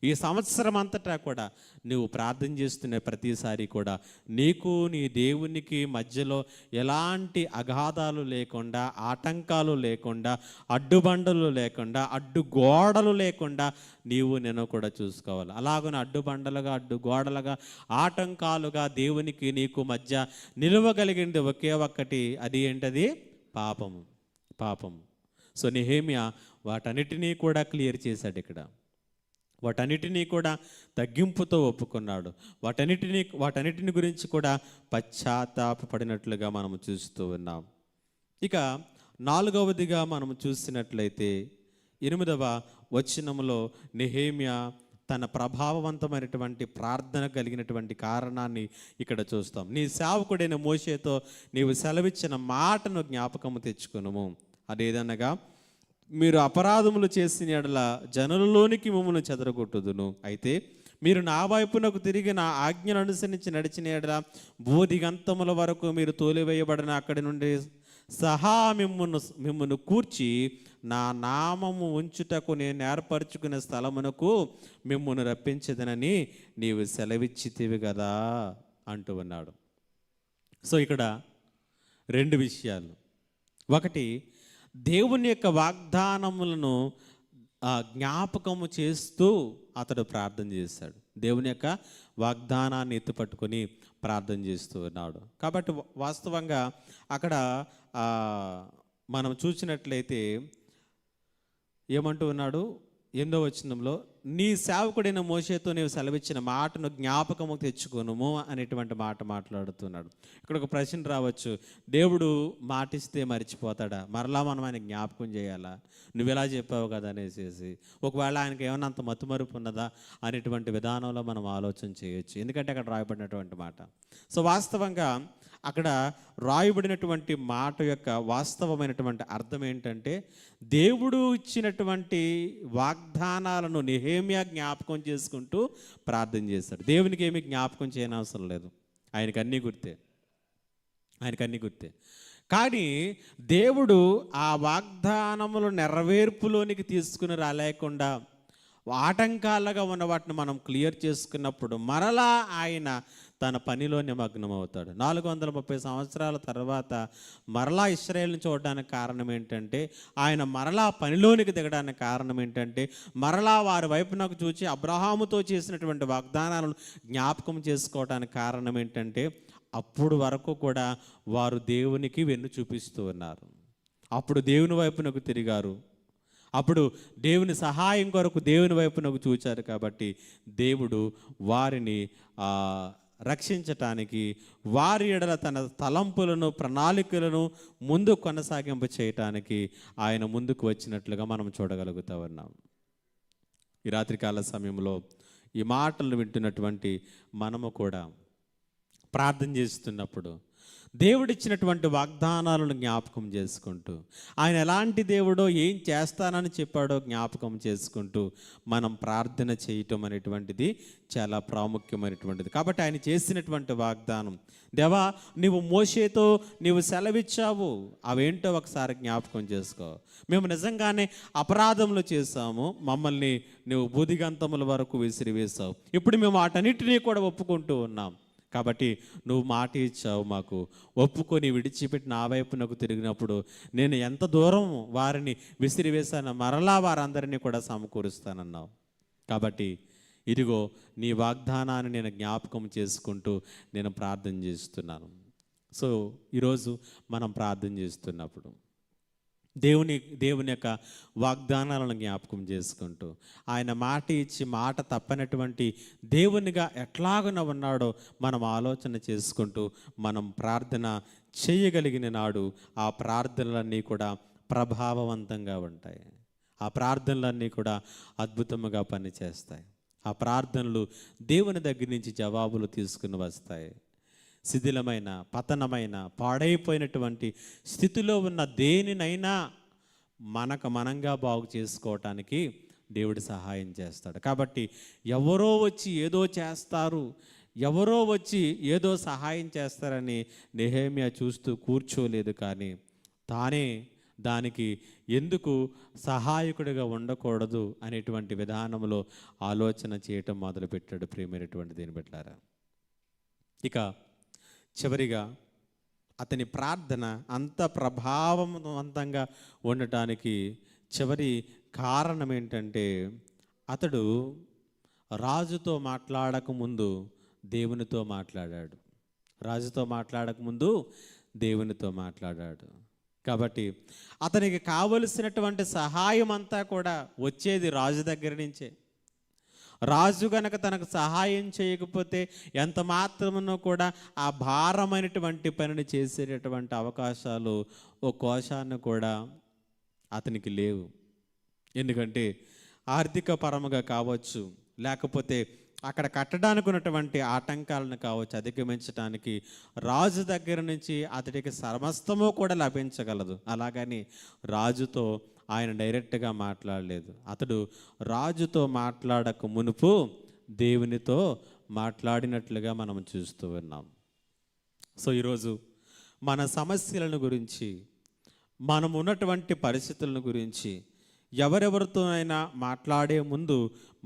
ఈ సంవత్సరం అంతటా కూడా నువ్వు ప్రార్థన చేస్తున్న ప్రతిసారి కూడా నీకు నీ దేవునికి మధ్యలో ఎలాంటి అగాధాలు లేకుండా, ఆటంకాలు లేకుండా, అడ్డుబండలు లేకుండా, అడ్డుగోడలు లేకుండా నేను కూడా చూసుకోవాలి. అలాగనే అడ్డుబండలుగా, అడ్డుగోడలుగా, ఆటంకాలుగా దేవునికి నీకు మధ్య నిలవగలిగింది ఒకే ఒక్కటి, అది ఏంటది? పాపము. సో నెహెమ్యా వాటన్నిటినీ కూడా క్లియర్ చేశాడు. ఇక్కడ వాటన్నిటినీ కూడా తగ్గింపుతో ఒప్పుకున్నాడు. వాటన్నిటిని గురించి కూడా పశ్చాత్తాపడినట్లుగా మనము చూస్తూ ఉన్నాం. ఇక 4వదిగా మనము చూసినట్లయితే 8వ వచనములో నెహెమ్యా తన ప్రభావవంతమైనటువంటి ప్రార్థన కలిగినటువంటి కారణాన్ని ఇక్కడ చూస్తాం. నీ సేవకుడైన మోషేతో నీవు సెలవిచ్చిన మాటను జ్ఞాపకము తెచ్చుకొనుము. అదేదనగా, మీరు అపరాధములు చేసిన యెడల జనులలోనికి మిమ్మును చెదరగొట్టుదును. అయితే మీరు నా వైపునకు తిరిగి నా ఆజ్ఞను అనుసరించి నడిచిన యెడల భూదిగంతముల వరకు మీరు తోలివేయబడిన అక్కడి నుండి సహా మిమ్మును కూర్చి నా నామము ఉంచుటకు నేను ఏర్పరచుకునే స్థలమునకు మిమ్మును రప్పించదనని నీవు సెలవిచ్చితివి కదా అంటూ ఉన్నాడు. సో ఇక్కడ 2 విషయాలు. ఒకటి, దేవుని యొక్క వాగ్దానములను జ్ఞాపకము చేస్తూ అతడు ప్రార్థన చేశాడు. దేవుని యొక్క వాగ్దానాన్ని ఎత్తుపట్టుకొని ప్రార్థన చేస్తూ ఉన్నాడు. కాబట్టి వాస్తవంగా అక్కడ మనం చూసినట్లయితే ఏమంటూ ఉన్నాడు? 8వ వచనంలో, నీ సేవకుడైన మోషేతో నీవు సెలవిచ్చిన మాటను జ్ఞాపకము తెచ్చుకొనుము అనేటువంటి మాట మాట్లాడుతున్నాడు. ఇక్కడ ఒక ప్రశ్న రావచ్చు, దేవుడు మాటిస్తే మర్చిపోతాడా? మరలా మనం ఆయన జ్ఞాపకం చేయాలా? నువ్వు ఎలా చెప్పావు కదా అనేసి, ఒకవేళ ఆయనకి ఏమన్నా అంత మతుమరుపు ఉన్నదా అనేటువంటి విధానంలో మనం ఆలోచన చేయొచ్చు. ఎందుకంటే అక్కడ రాయబడినటువంటి మాట. సో వాస్తవంగా అక్కడ రాయబడినటువంటి మాట యొక్క వాస్తవమైనటువంటి అర్థం ఏంటంటే, దేవుడు ఇచ్చినటువంటి వాగ్దానాలను నెహెమ్యా జ్ఞాపకం చేసుకుంటూ ప్రార్థన చేశాడు. దేవునికి ఏమీ జ్ఞాపకం చేయనవసరం లేదు, ఆయనకు అన్నీ గుర్తే. కానీ దేవుడు ఆ వాగ్దానములు నెరవేర్పులోనికి తీసుకుని రాలేకుండా ఆటంకాలుగా ఉన్న వాటిని మనం క్లియర్ చేసుకున్నప్పుడు మరలా ఆయన తన పనిలో నిమగ్నం అవుతాడు. 430 సంవత్సరాల తర్వాత మరలా ఇశ్రాయేలుని చూడడానికి కారణం ఏంటంటే, ఆయన మరలా పనిలోనికి దిగడానికి కారణం ఏంటంటే, మరలా వారి వైపునకు చూచి అబ్రహాముతో చేసినటువంటి వాగ్దానాలను జ్ఞాపకం చేసుకోవడానికి కారణం ఏంటంటే, అప్పుడు వరకు కూడా వారు దేవునికి వెన్ను చూపిస్తూ ఉన్నారు. అప్పుడు దేవుని వైపునకు తిరిగారు, అప్పుడు దేవుని సహాయం కొరకు దేవుని వైపునకు చూచారు. కాబట్టి దేవుడు వారిని రక్షించటానికి, వారి ఎడల తన తలంపులను ప్రణాళికలను ముందు కొనసాగింప చేయటానికి ఆయన ముందుకు వచ్చినట్లుగా మనం చూడగలుగుతూ ఉన్నాం. ఈ రాత్రికాల సమయంలో ఈ మాటలు వింటున్నటువంటి మనము కూడా ప్రార్థన చేస్తున్నప్పుడు దేవుడిచ్చినటువంటి వాగ్దానాలను జ్ఞాపకం చేసుకుంటూ, ఆయన ఎలాంటి దేవుడో, ఏం చేస్తానని చెప్పాడో జ్ఞాపకం చేసుకుంటూ మనం ప్రార్థన చేయటం అనేటువంటిది చాలా ప్రాముఖ్యమైనటువంటిది. కాబట్టి ఆయన చేసినటువంటి వాగ్దానం, దేవా నీవు మోషేతో నీవు సెలవిచ్చావు, అవేంటో ఒకసారి జ్ఞాపకం చేసుకో. మేము నిజంగానే అపరాధములు చేశాము, మమ్మల్ని నువ్వు బూదిగంతముల వరకు విసిరివేశావు, ఇప్పుడు మేము వాటన్నిటినీ కూడా ఒప్పుకుంటూ ఉన్నాం. కాబట్టి నువ్వు మాట ఇచ్చావు, మాకు ఒప్పుకొని విడిచిపెట్టి నా వైపునకు తిరిగినప్పుడు నేను ఎంత దూరం వారిని విసిరివేశానో మరలా వారందరినీ కూడా సమకూరుస్తానన్నావు. కాబట్టి ఇదిగో నీ వాగ్దానాన్ని నేను జ్ఞాపకం చేసుకుంటూ నేను ప్రార్థన చేస్తున్నాను. సో ఈరోజు మనం ప్రార్థన చేస్తున్నప్పుడు దేవుని యొక్క వాగ్దానాలను జ్ఞాపకం చేసుకుంటూ, ఆయన మాట ఇచ్చి మాట తప్పనటువంటి దేవునిగా ఎట్లాగున ఉన్నాడో మనం ఆలోచన చేసుకుంటూ మనం ప్రార్థన చేయగలిగిన నాడు ఆ ప్రార్థనలన్నీ కూడా ప్రభావవంతంగా ఉంటాయి. ఆ ప్రార్థనలన్నీ కూడా అద్భుతంగా పనిచేస్తాయి. ఆ ప్రార్థనలు దేవుని దగ్గర నుంచి జవాబులు తీసుకుని వస్తాయి. శిథిలమైన, పతనమైన, పాడైపోయినటువంటి స్థితిలో ఉన్న దేనినైనా మనంగా బాగు చేసుకోవటానికి దేవుడు సహాయం చేస్తాడు. కాబట్టి ఎవరో వచ్చి ఏదో చేస్తారు, ఎవరో వచ్చి ఏదో సహాయం చేస్తారని నెహెమ్యా చూస్తూ కూర్చోలేదు. కానీ తానే దానికి ఎందుకు సహాయకుడిగా ఉండకూడదు అనేటువంటి విధానంలో ఆలోచన చేయటం మొదలుపెట్టాడు. ప్రియమైనటువంటి దీని బిడ్డలారా, ఇక చివరిగా అతని ప్రార్థన అంత ప్రభావవంతంగా ఉండటానికి చివరి కారణం ఏంటంటే, అతడు రాజుతో మాట్లాడకముందు దేవునితో మాట్లాడాడు. రాజుతో మాట్లాడకముందు దేవునితో మాట్లాడాడు. కాబట్టి అతనికి కావలసినటువంటి సహాయం అంతా కూడా వచ్చేది రాజు దగ్గర నుంచే. రాజు గనక తనకు సహాయం చేయకపోతే ఎంత మాత్రమునో కూడా ఆ భారమైనటువంటి పనిని చేసేటటువంటి అవకాశాలు ఓ కోశాన్ని కూడా అతనికి లేవు. ఎందుకంటే ఆర్థిక పరముగా కావచ్చు, లేకపోతే అక్కడ కట్టడానికి ఉన్నటువంటి ఆటంకాలను కావచ్చు అధిగమించడానికి రాజు దగ్గర నుంచి అతడికి సమస్తము కూడా లభించగలదు. అలాగని రాజుతో ఆయన డైరెక్ట్గా మాట్లాడలేదు. అతడు రాజుతో మాట్లాడక మునుపు దేవునితో మాట్లాడినట్లుగా మనం చూస్తూ ఉన్నాం. సో ఈరోజు మన సమస్యలను గురించి, మనం ఉన్నటువంటి పరిస్థితులను గురించి ఎవరెవరితోనైనా మాట్లాడే ముందు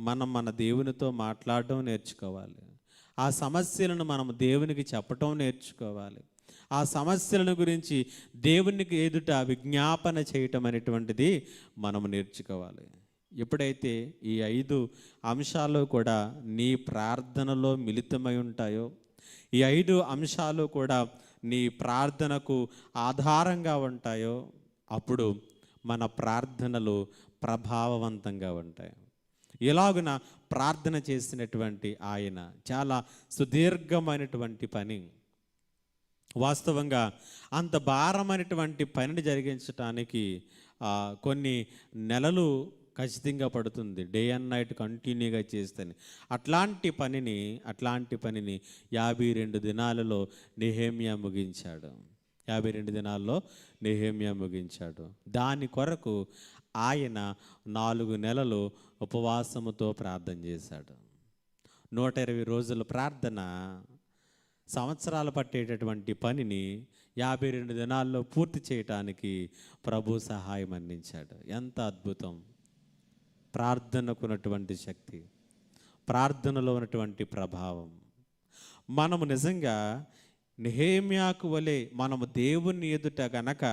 మనం మన దేవునితో మాట్లాడడం నేర్చుకోవాలి. ఆ సమస్యలను మనం దేవునికి చెప్పటం నేర్చుకోవాలి. ఆ సమస్యలను గురించి దేవునికి ఎదుట విజ్ఞాపన చేయటం అనేటువంటిది మనం నేర్చుకోవాలి. ఎప్పుడైతే ఈ 5 అంశాలు కూడా నీ ప్రార్థనలో మిళితమై ఉంటాయో, ఈ 5 అంశాలు కూడా నీ ప్రార్థనకు ఆధారంగా ఉంటాయో, అప్పుడు మన ప్రార్థనలు ప్రభావవంతంగా ఉంటాయి. ఇలాగున ప్రార్థన చేసినటువంటి ఆయన చాలా సుదీర్ఘమైనటువంటి పని, వాస్తవంగా అంత భారమైనటువంటి పనిని జరిగించడానికి కొన్ని నెలలు ఖచ్చితంగా పడుతుంది, డే అండ్ నైట్ కంటిన్యూగా చేస్తేనే. అట్లాంటి పనిని 52 దినాలలో నెహెమ్యా ముగించాడు. 52 దినాల్లో నెహెమ్యా ముగించాడు. దాని కొరకు ఆయన 4 నెలలు ఉపవాసముతో ప్రార్థన చేశాడు. 120 రోజుల ప్రార్థన సంవత్సరాలు పట్టేటటువంటి పనిని 52 దినాల్లో పూర్తి చేయటానికి ప్రభు సహాయం అందించాడు. ఎంత అద్భుతం! ప్రార్థనకు ఉన్నటువంటి శక్తి, ప్రార్థనలో ఉన్నటువంటి ప్రభావం. మనము నిజంగా నెహెమ్యాకు వలె మనము దేవుని ఎదుట గనక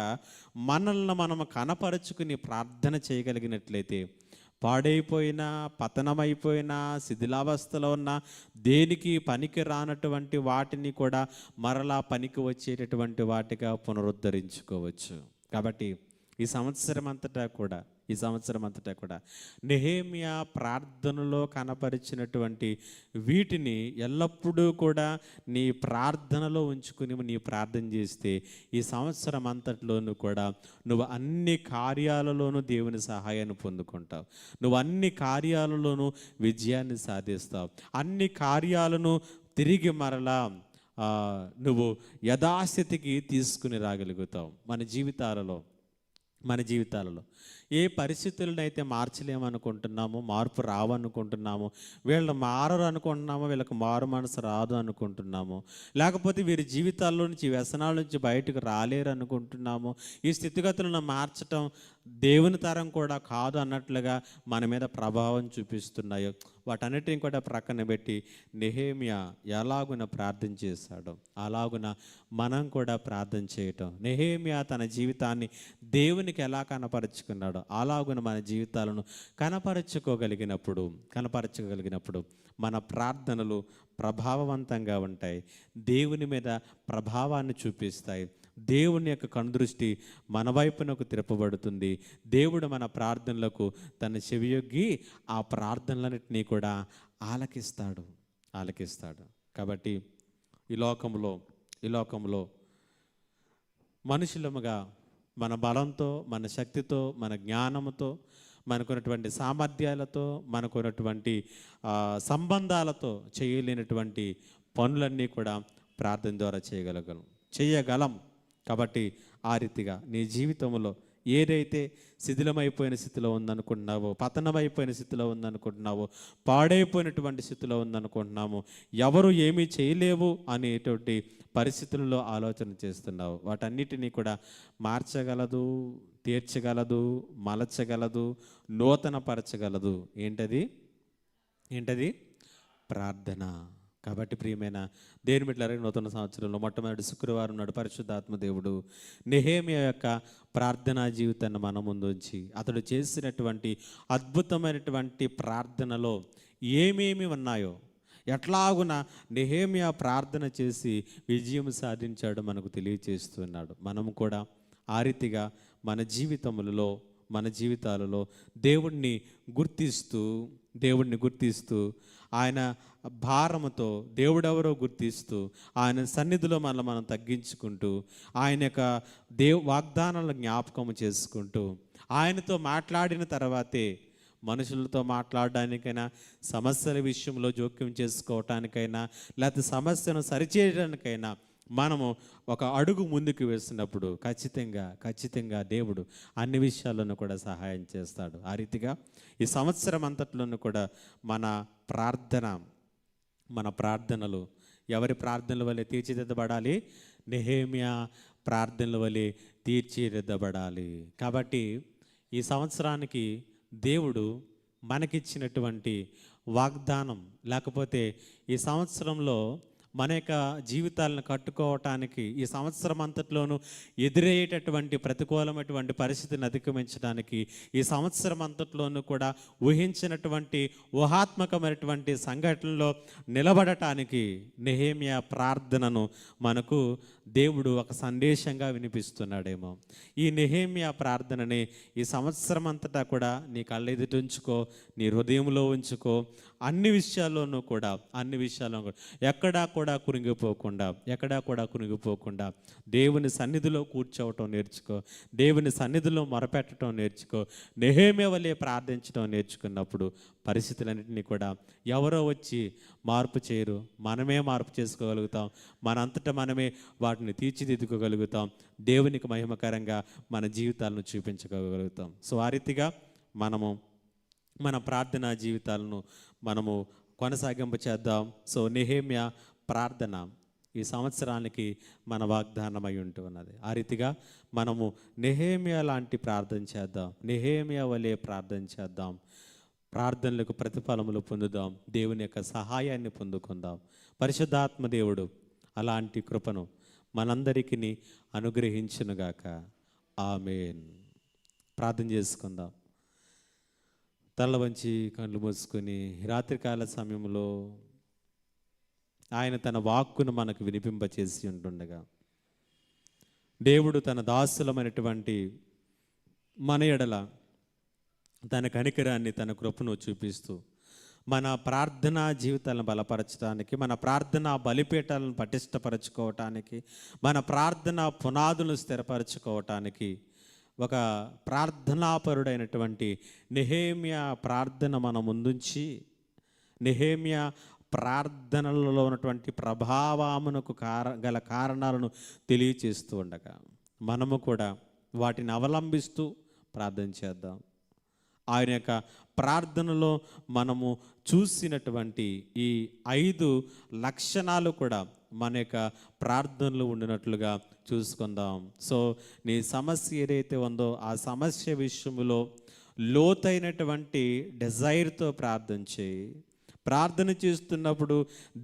మనల్ని మనము కనపరుచుకుని ప్రార్థన చేయగలిగినట్లయితే, పాడైపోయినా, పతనమైపోయినా, శిథిలావస్థలో ఉన్న, దేనికి పనికి రానటువంటి వాటిని కూడా మరలా పనికి వచ్చేటటువంటి వాటిగా పునరుద్ధరించుకోవచ్చు. కాబట్టి ఈ సంవత్సరం అంతటా కూడా నెహెమ్యా ప్రార్థనలో కనపరిచినటువంటి వీటిని ఎల్లప్పుడూ కూడా నీ ప్రార్థనలో ఉంచుకుని నీ ప్రార్థన చేస్తే ఈ సంవత్సరం అంతట్లోనూ కూడా నువ్వు అన్ని కార్యాలలోనూ దేవుని సహాయాన్ని పొందుకుంటావు. నువ్వు అన్ని కార్యాలలోనూ విజయాన్ని సాధిస్తావు. అన్ని కార్యాలను తిరిగి మరలా నువ్వు యథాస్థితికి తీసుకుని రాగలుగుతావు. మన జీవితాలలో ఏ పరిస్థితులను అయితే మార్చలేమనుకుంటున్నామో, మార్పు రావనుకుంటున్నామో, వీళ్ళు మారరు అనుకుంటున్నామో, వీళ్ళకి మారు మనసు రాదు అనుకుంటున్నామో, లేకపోతే వీరి జీవితాల్లో నుంచి, వ్యసనాల నుంచి బయటకు రాలేరు అనుకుంటున్నామో, ఈ స్థితిగతులను మార్చటం దేవుని తరం కూడా కాదు అన్నట్లుగా మన మీద ప్రభావం చూపిస్తున్నాయో, వాటన్నిటిని కూడా ప్రక్కన పెట్టి నెహెమ్యా ఎలాగున ప్రార్థన చేశాడో అలాగున మనం కూడా ప్రార్థన చేయటం. నెహెమ్యా తన జీవితాన్ని దేవునికి ఎలా కనపరుచుకున్నాడో అలాగున మన జీవితాలను కనపరచగలిగినప్పుడు మన ప్రార్థనలు ప్రభావవంతంగా ఉంటాయి, దేవుని మీద ప్రభావాన్ని చూపిస్తాయి. దేవుని యొక్క కనుదృష్టి మన వైపునకు తిరపబడుతుంది. దేవుడు మన ప్రార్థనలకు తన చెవియొగ్గి ఆ ప్రార్థనలన్నింటినీ కూడా ఆలకిస్తాడు. కాబట్టి ఈ లోకంలో మనుషులముగా మన బలంతో, మన శక్తితో, మన జ్ఞానముతో, మనకున్నటువంటి సామర్థ్యాలతో, మనకున్నటువంటి సంబంధాలతో చేయలేనటువంటి పనులన్నీ కూడా ప్రార్థన ద్వారా చేయగలం. కాబట్టి ఆ రీతిగా నీ జీవితంలో ఏదైతే శిథిలమైపోయిన స్థితిలో ఉందనుకుంటున్నావో, పతనమైపోయిన స్థితిలో ఉందనుకుంటున్నావో, పాడైపోయినటువంటి స్థితిలో ఉందనుకుంటున్నామో, ఎవరు ఏమీ చేయలేవు అనేటువంటి పరిస్థితుల్లో ఆలోచన చేస్తున్నావు, వాటన్నిటినీ కూడా మార్చగలదు, తీర్చగలదు, మలచగలదు, నూతనపరచగలదు. ఏంటది? ప్రార్థన. కాబట్టి ప్రియమైన దేవుని బిడ్డలారా, నూతన సంవత్సరంలో మొట్టమొదటి శుక్రవారం నాడు పరిశుద్ధాత్మ దేవుడు నెహెమ్యా యొక్క ప్రార్థనా జీవితాన్ని మన ముందు ఉంచి అతడు చేసినటువంటి అద్భుతమైనటువంటి ప్రార్థనలో ఏమేమి ఉన్నాయో, ఎట్లాగున నెహెమ్యా ప్రార్థన చేసి విజయం సాధించాడో మనకు తెలియచేస్తున్నాడు. మనము కూడా ఆ రీతిగా మన జీవితాలలో దేవుణ్ణి గుర్తిస్తూ ఆయన భారముతో, దేవుడెవరో గుర్తిస్తూ, ఆయన సన్నిధిలో మనం తగ్గించుకుంటూ, ఆయన యొక్క వాగ్దానాలను జ్ఞాపకం చేసుకుంటూ, ఆయనతో మాట్లాడిన తర్వాతే మనుషులతో మాట్లాడడానికైనా, సమస్యల విషయంలో జోక్యం చేసుకోవటానికైనా, లేకపోతే సమస్యను సరిచేయడానికైనా మనము ఒక అడుగు ముందుకు వేసినప్పుడు ఖచ్చితంగా దేవుడు అన్ని విషయాల్లోనూ కూడా సహాయం చేస్తాడు. ఆ రీతిగా ఈ సంవత్సరం అంతట్లోనూ కూడా మన ప్రార్థనలు ఎవరి ప్రార్థనల వల్లే తీర్చిదిద్దబడాలి? నెహెమ్యా ప్రార్థనల వల్లే తీర్చిదిద్దబడాలి. కాబట్టి ఈ సంవత్సరానికి దేవుడు మనకిచ్చినటువంటి వాగ్దానం, లేకపోతే ఈ సంవత్సరంలో మన యొక్క జీవితాలను కట్టుకోవటానికి, ఈ సంవత్సరం అంతట్లోనూ ఎదురయ్యేటటువంటి ప్రతికూలమైనటువంటి పరిస్థితిని అధిగమించడానికి, ఈ సంవత్సరం అంతట్లోనూ కూడా ఊహించినటువంటి ఊహాత్మకమైనటువంటి సంఘటనలో నిలబడటానికి నెహెమ్యా ప్రార్థనను మనకు దేవుడు ఒక సందేశంగా వినిపిస్తున్నాడేమో. ఈ నెహెమ్యా ప్రార్థనని ఈ సంవత్సరం అంతటా కూడా నీ కళ్ళెదుట ఉంచుకో, నీ హృదయంలో ఉంచుకో. అన్ని విషయాల్లోనూ కూడా ఎక్కడా కూడా కురింగిపోకుండా దేవుని సన్నిధిలో కూర్చోవటం నేర్చుకో, దేవుని సన్నిధిలో మొరపెట్టడం నేర్చుకో. నెహెమ్యా వలె ప్రార్థించడం నేర్చుకున్నప్పుడు పరిస్థితులన్నింటినీ కూడా ఎవరో వచ్చి మార్పు చేయరు, మనమే మార్పు చేసుకోగలుగుతాం. మనంతటా మనమే వాటిని తీర్చిదిద్దుకోగలుగుతాం. దేవునికి మహిమకరంగా మన జీవితాలను చూపించగలుగుతాం. సో ఆ రీతిగా మనము మన ప్రార్థనా జీవితాలను మనము కొనసాగింప చేద్దాం. సో నెహెమ్యా ప్రార్థన ఈ సంవత్సరానికి మన వాగ్దానం అయి ఉంటున్నది. ఆ రీతిగా మనము నెహెమ్యా లాంటి ప్రార్థన చేద్దాం, నెహెమ్యా వలె ప్రార్థన చేద్దాం. ప్రార్థనలకు ప్రతిఫలములు పొందుదాం, దేవుని యొక్క సహాయాన్ని పొందుకుందాం. పరిశుద్ధాత్మ దేవుడు అలాంటి కృపను మనందరికీ అనుగ్రహించునుగాక. ఆమేన్. ప్రార్థన చేసుకుందాం. తల వంచి కళ్ళు మూసుకొని రాత్రికాల సమయంలో ఆయన తన వాక్కును మనకు వినిపింపచేసి ఉంటుండగా దేవుడు తన దాసులమైనటువంటి మన ఎడల తన కనికరాన్ని, తన కృపను చూపిస్తూ మన ప్రార్థనా జీవితాలను బలపరచడానికి, మన ప్రార్థనా బలిపీఠాలను పటిష్టపరచుకోవటానికి, మన ప్రార్థనా పునాదులను స్థిరపరచుకోవటానికి ఒక ప్రార్థనాపరుడైనటువంటి నెహెమ్యా ప్రార్థన మన ముందుంచి నెహెమ్యా ప్రార్థనలలో ఉన్నటువంటి ప్రభావమునకు గల కారణాలను తెలియచేస్తూ ఉండగా మనము కూడా వాటిని అవలంబిస్తూ ప్రార్థన చేద్దాం. ఆయన యొక్క ప్రార్థనలో మనము చూసినటువంటి ఈ 5 లక్షణాలు కూడా మన యొక్క ప్రార్థనలు ఉండినట్లుగా చూసుకుందాం. సో నీ సమస్య ఏదైతే ఉందో ఆ సమస్య విషయంలో లోతైనటువంటి డిజైర్తో ప్రార్థన చేయి. ప్రార్థన చేస్తున్నప్పుడు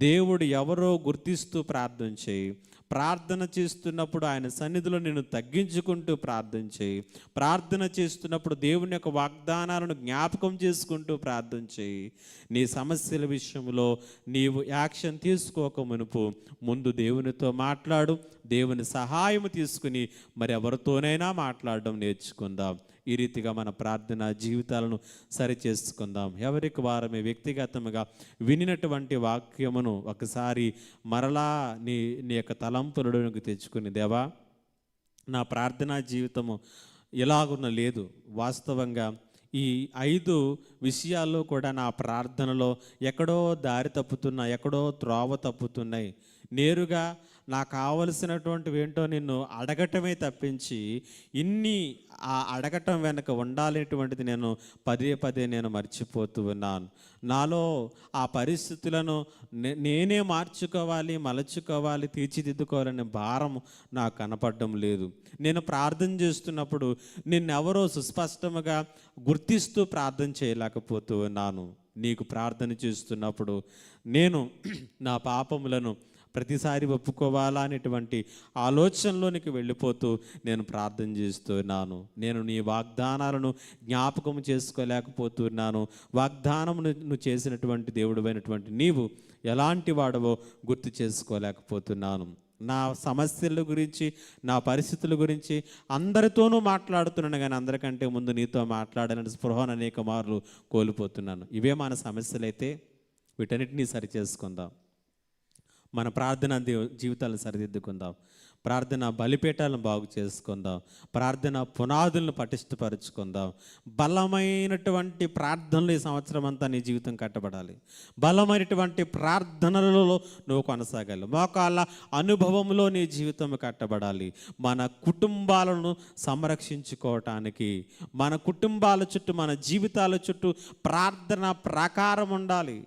దేవుడు ఎవరో గుర్తిస్తూ ప్రార్థన చేయి. ప్రార్థన చేస్తున్నప్పుడు ఆయన సన్నిధిలో నేను తగ్గించుకుంటూ ప్రార్థన చేయి. ప్రార్థన చేస్తున్నప్పుడు దేవుని యొక్క వాగ్దానాలను జ్ఞాపకం చేసుకుంటూ ప్రార్థన చేయి. నీ సమస్యల విషయంలో నీవు యాక్షన్ తీసుకోక మునుపు ముందు దేవునితో మాట్లాడు. దేవుని సహాయం తీసుకుని మరి ఎవరితోనైనా మాట్లాడడం నేర్చుకుందాం. ఈ రీతిగా మన ప్రార్థన జీవితాలను సరిచేసుకుందాం. ఎవరికి వారమే వ్యక్తిగతంగా వినినటువంటి వాక్యమును ఒకసారి మరలా నీ యొక్క తలంపులలోకి తెచ్చుకుని, దేవా నా ప్రార్థనా జీవితము ఎలాగున్న లేదు, వాస్తవంగా ఈ 5 విషయాల్లో కూడా నా ప్రార్థనలో ఎక్కడో దారి తప్పుతున్నా, ఎక్కడో త్రోవ తప్పుతున్నాయి. నేరుగా నాకు కావలసినటువంటివి ఏంటో నిన్ను అడగటమే తప్పించి ఇన్ని ఆ అడగటం వెనక ఉండాలనేటువంటిది నేను పదే నేను మర్చిపోతూ ఉన్నాను. నాలో ఆ పరిస్థితులను నేనే మార్చుకోవాలి, మలచుకోవాలి, తీర్చిదిద్దుకోవాలనే భారం నాకు కనపడడం లేదు. నేను ప్రార్థన చేస్తున్నప్పుడు నిన్నెవరో సుస్పష్టంగా గుర్తిస్తూ ప్రార్థన చేయలేకపోతూ ఉన్నాను. నీకు ప్రార్థన చేస్తున్నప్పుడు నేను నా పాపములను ప్రతిసారి ఒప్పుకోవాలా అనేటువంటి ఆలోచనలోనికి వెళ్ళిపోతూ నేను ప్రార్థన చేస్తున్నాను. నేను నీ వాగ్దానాలను జ్ఞాపకం చేసుకోలేకపోతున్నాను. వాగ్దానం నువ్వు చేసినటువంటి దేవుడు నీవు ఎలాంటి వాడవో గుర్తు చేసుకోలేకపోతున్నాను. నా సమస్యల గురించి, నా పరిస్థితుల గురించి అందరితోనూ మాట్లాడుతున్నాను, కానీ అందరికంటే ముందు నీతో మాట్లాడాలని స్పృహను అనేక మార్లు కోల్పోతున్నాను. ఇవే మన సమస్యలైతే వీటన్నిటినీ సరిచేసుకుందాం. మన ప్రార్థన జీవితాలను సరిదిద్దుకుందాం. ప్రార్థన బలిపీఠాలను బాగు చేసుకుందాం. ప్రార్థన పునాదులను పటిష్టపరుచుకుందాం. బలమైనటువంటి ప్రార్థనలు ఈ సంవత్సరం అంతా నీ జీవితం కట్టబడాలి. బలమైనటువంటి ప్రార్థనలలో నువ్వు కొనసాగాలి. మోకాళ్ళ అనుభవంలో నీ జీవితం కట్టబడాలి. మన కుటుంబాలను సంరక్షించుకోవటానికి, మన కుటుంబాల చుట్టూ, మన జీవితాల చుట్టూ ప్రార్థన ప్రాకారం ఉండాలి.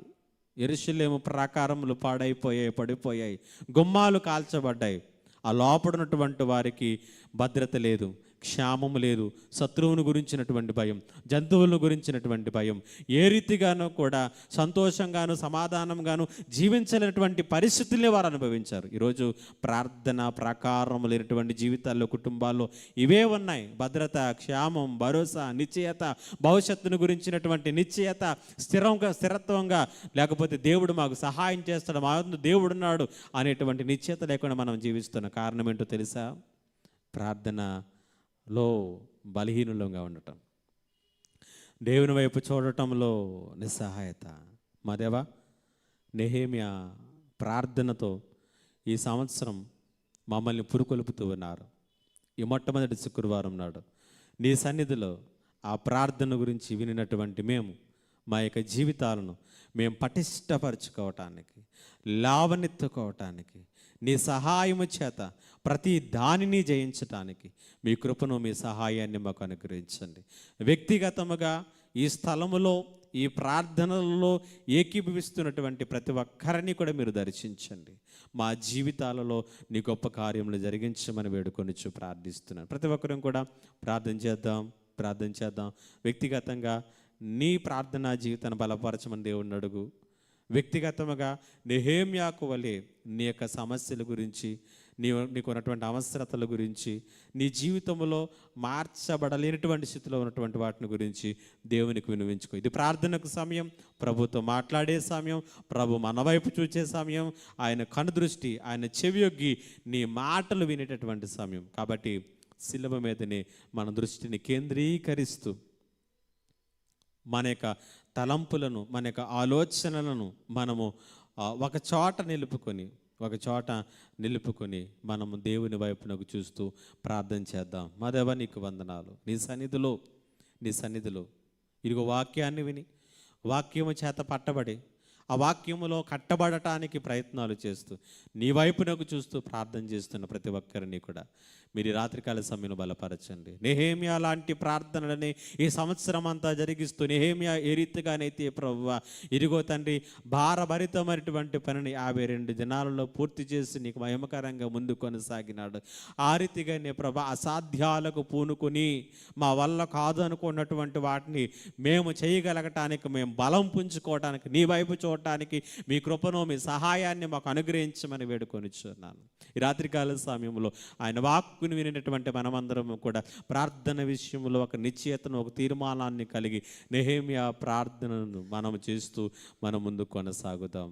యెరూషలేము ప్రాకారములు పాడైపోయాయి, పడిపోయాయి, గుమ్మాలు కాల్చబడ్డాయి. ఆ లోపడున్నటువంటి వారికి భద్రత లేదు, క్షామము లేదు, శత్రువును గురించినటువంటి భయం, జంతువులను గురించినటువంటి భయం, ఏ రీతిగానో కూడా సంతోషంగాను సమాధానంగాను జీవించలేనటువంటి పరిస్థితుల్ని వారు అనుభవించారు. ఈరోజు ప్రార్థన ప్రకారం లేనటువంటి జీవితాల్లో, కుటుంబాల్లో ఇవే ఉన్నాయి. భద్రత, క్షేమం, భరోసా, నిశ్చయత, భవిష్యత్తును గురించినటువంటి నిశ్చయత, స్థిరత్వంగా, లేకపోతే దేవుడు మాకు సహాయం చేస్తాడు, మా దేవుడున్నాడు అనేటువంటి నిశ్చయత లేకుండా మనం జీవిస్తున్నాం. కారణం ఏంటో తెలుసా? ప్రార్థనలో బలహీనులంగా ఉండటం, దేవుని వైపు చూడటంలో నిస్సహాయత. మా దేవా, నెహెమ్యా ప్రార్థనతో ఈ సంవత్సరం మమ్మల్ని పురుకొల్పుతూ ఉన్నారు. ఈ మొట్టమొదటి శుక్రవారం నాడు నీ సన్నిధిలో ఆ ప్రార్థన గురించి వినినటువంటి మేము మా యొక్క జీవితాలను మేము పటిష్టపరచుకోవటానికి, లావనెత్తుకోవటానికి, నీ సహాయము చేత ప్రతి దానిని జయించటానికి మీ కృపను, మీ సహాయాన్ని మాకు అనుగ్రహించండి. వ్యక్తిగతముగా ఈ స్థలములో, ఈ ప్రార్థనలలో ఏకీభవిస్తున్నటువంటి ప్రతి ఒక్కరిని కూడా మీరు దర్శించండి. మా జీవితాలలో నీ గొప్ప కార్యములు జరిగించమని వేడుకొనిచ్చు ప్రార్థిస్తున్నాను. ప్రతి ఒక్కరం కూడా ప్రార్థన చేద్దాం. వ్యక్తిగతంగా నీ ప్రార్థనా జీవితాన్ని బలపరచమని దేవుడిని అడుగు. వ్యక్తిగతముగా నెహెమ్యాకు వలె నీ యొక్క సమస్యల గురించి, నీకు ఉన్నటువంటి అవసరతల గురించి, నీ జీవితంలో మార్చబడలేనటువంటి స్థితిలో ఉన్నటువంటి వాటిని గురించి దేవునికి వినిపించుకో. ఇది ప్రార్థనకు సమయం, ప్రభుతో మాట్లాడే సమయం, ప్రభు మన వైపు చూసే సమయం, ఆయన కనుదృష్టి, ఆయన చెవియొగ్గి నీ మాటలు వినేటటువంటి సమయం. కాబట్టి శిలువ మీదనే మన దృష్టిని కేంద్రీకరిస్తూ మన యొక్క తలంపులను, మన యొక్క ఆలోచనలను మనము ఒక చోట నిలుపుకొని మనము దేవుని వైపునకు చూస్తూ ప్రార్థన చేద్దాం. మా దేవా, నీకు వందనాలు. నీ సన్నిధిలో ఇదిగో వాక్యాన్ని విని, వాక్యము చేత పట్టబడి, ఆ వాక్యములో కట్టబడటానికి ప్రయత్నాలు చేస్తూ, నీ వైపునకు చూస్తూ ప్రార్థన చేస్తున్న ప్రతి ఒక్కరిని కూడా మీరు రాత్రికాల సమయంలో బలపరచండి. నెహెమ్యా లాంటి ప్రార్థనలని ఈ సంవత్సరం అంతా జరిగిస్తూ, నెహెమ్యా ఏ రీతిగానైతే ప్రభువా ఇదిగో తండ్రి భారభరితమైనటువంటి పనిని 52 దినాలలో పూర్తి చేసి నీకు మహిమకరంగా ముందు కొనసాగినాడు, ఆ రీతిగానే ప్రభా అసాధ్యాలకు పూనుకొని మా వల్ల కాదు అనుకున్నటువంటి వాటిని మేము చేయగలగటానికి, మేము బలం పుంజుకోవటానికి, నీ వైపు చూడటానికి మీ కృపను, మీ సహాయాన్ని మాకు అనుగ్రహించమని వేడుకొనిచున్నాను. ఈ రాత్రికాల సమయంలో ఆయన వాక్కుని వినేటటువంటి మనమందరం కూడా ప్రార్థన విషయంలో ఒక నిశ్చయతను, ఒక తీర్మానాన్ని కలిగి నెహెమ్యా ప్రార్థనను మనం చేస్తూ మనం ముందుకు కొనసాగుదాం.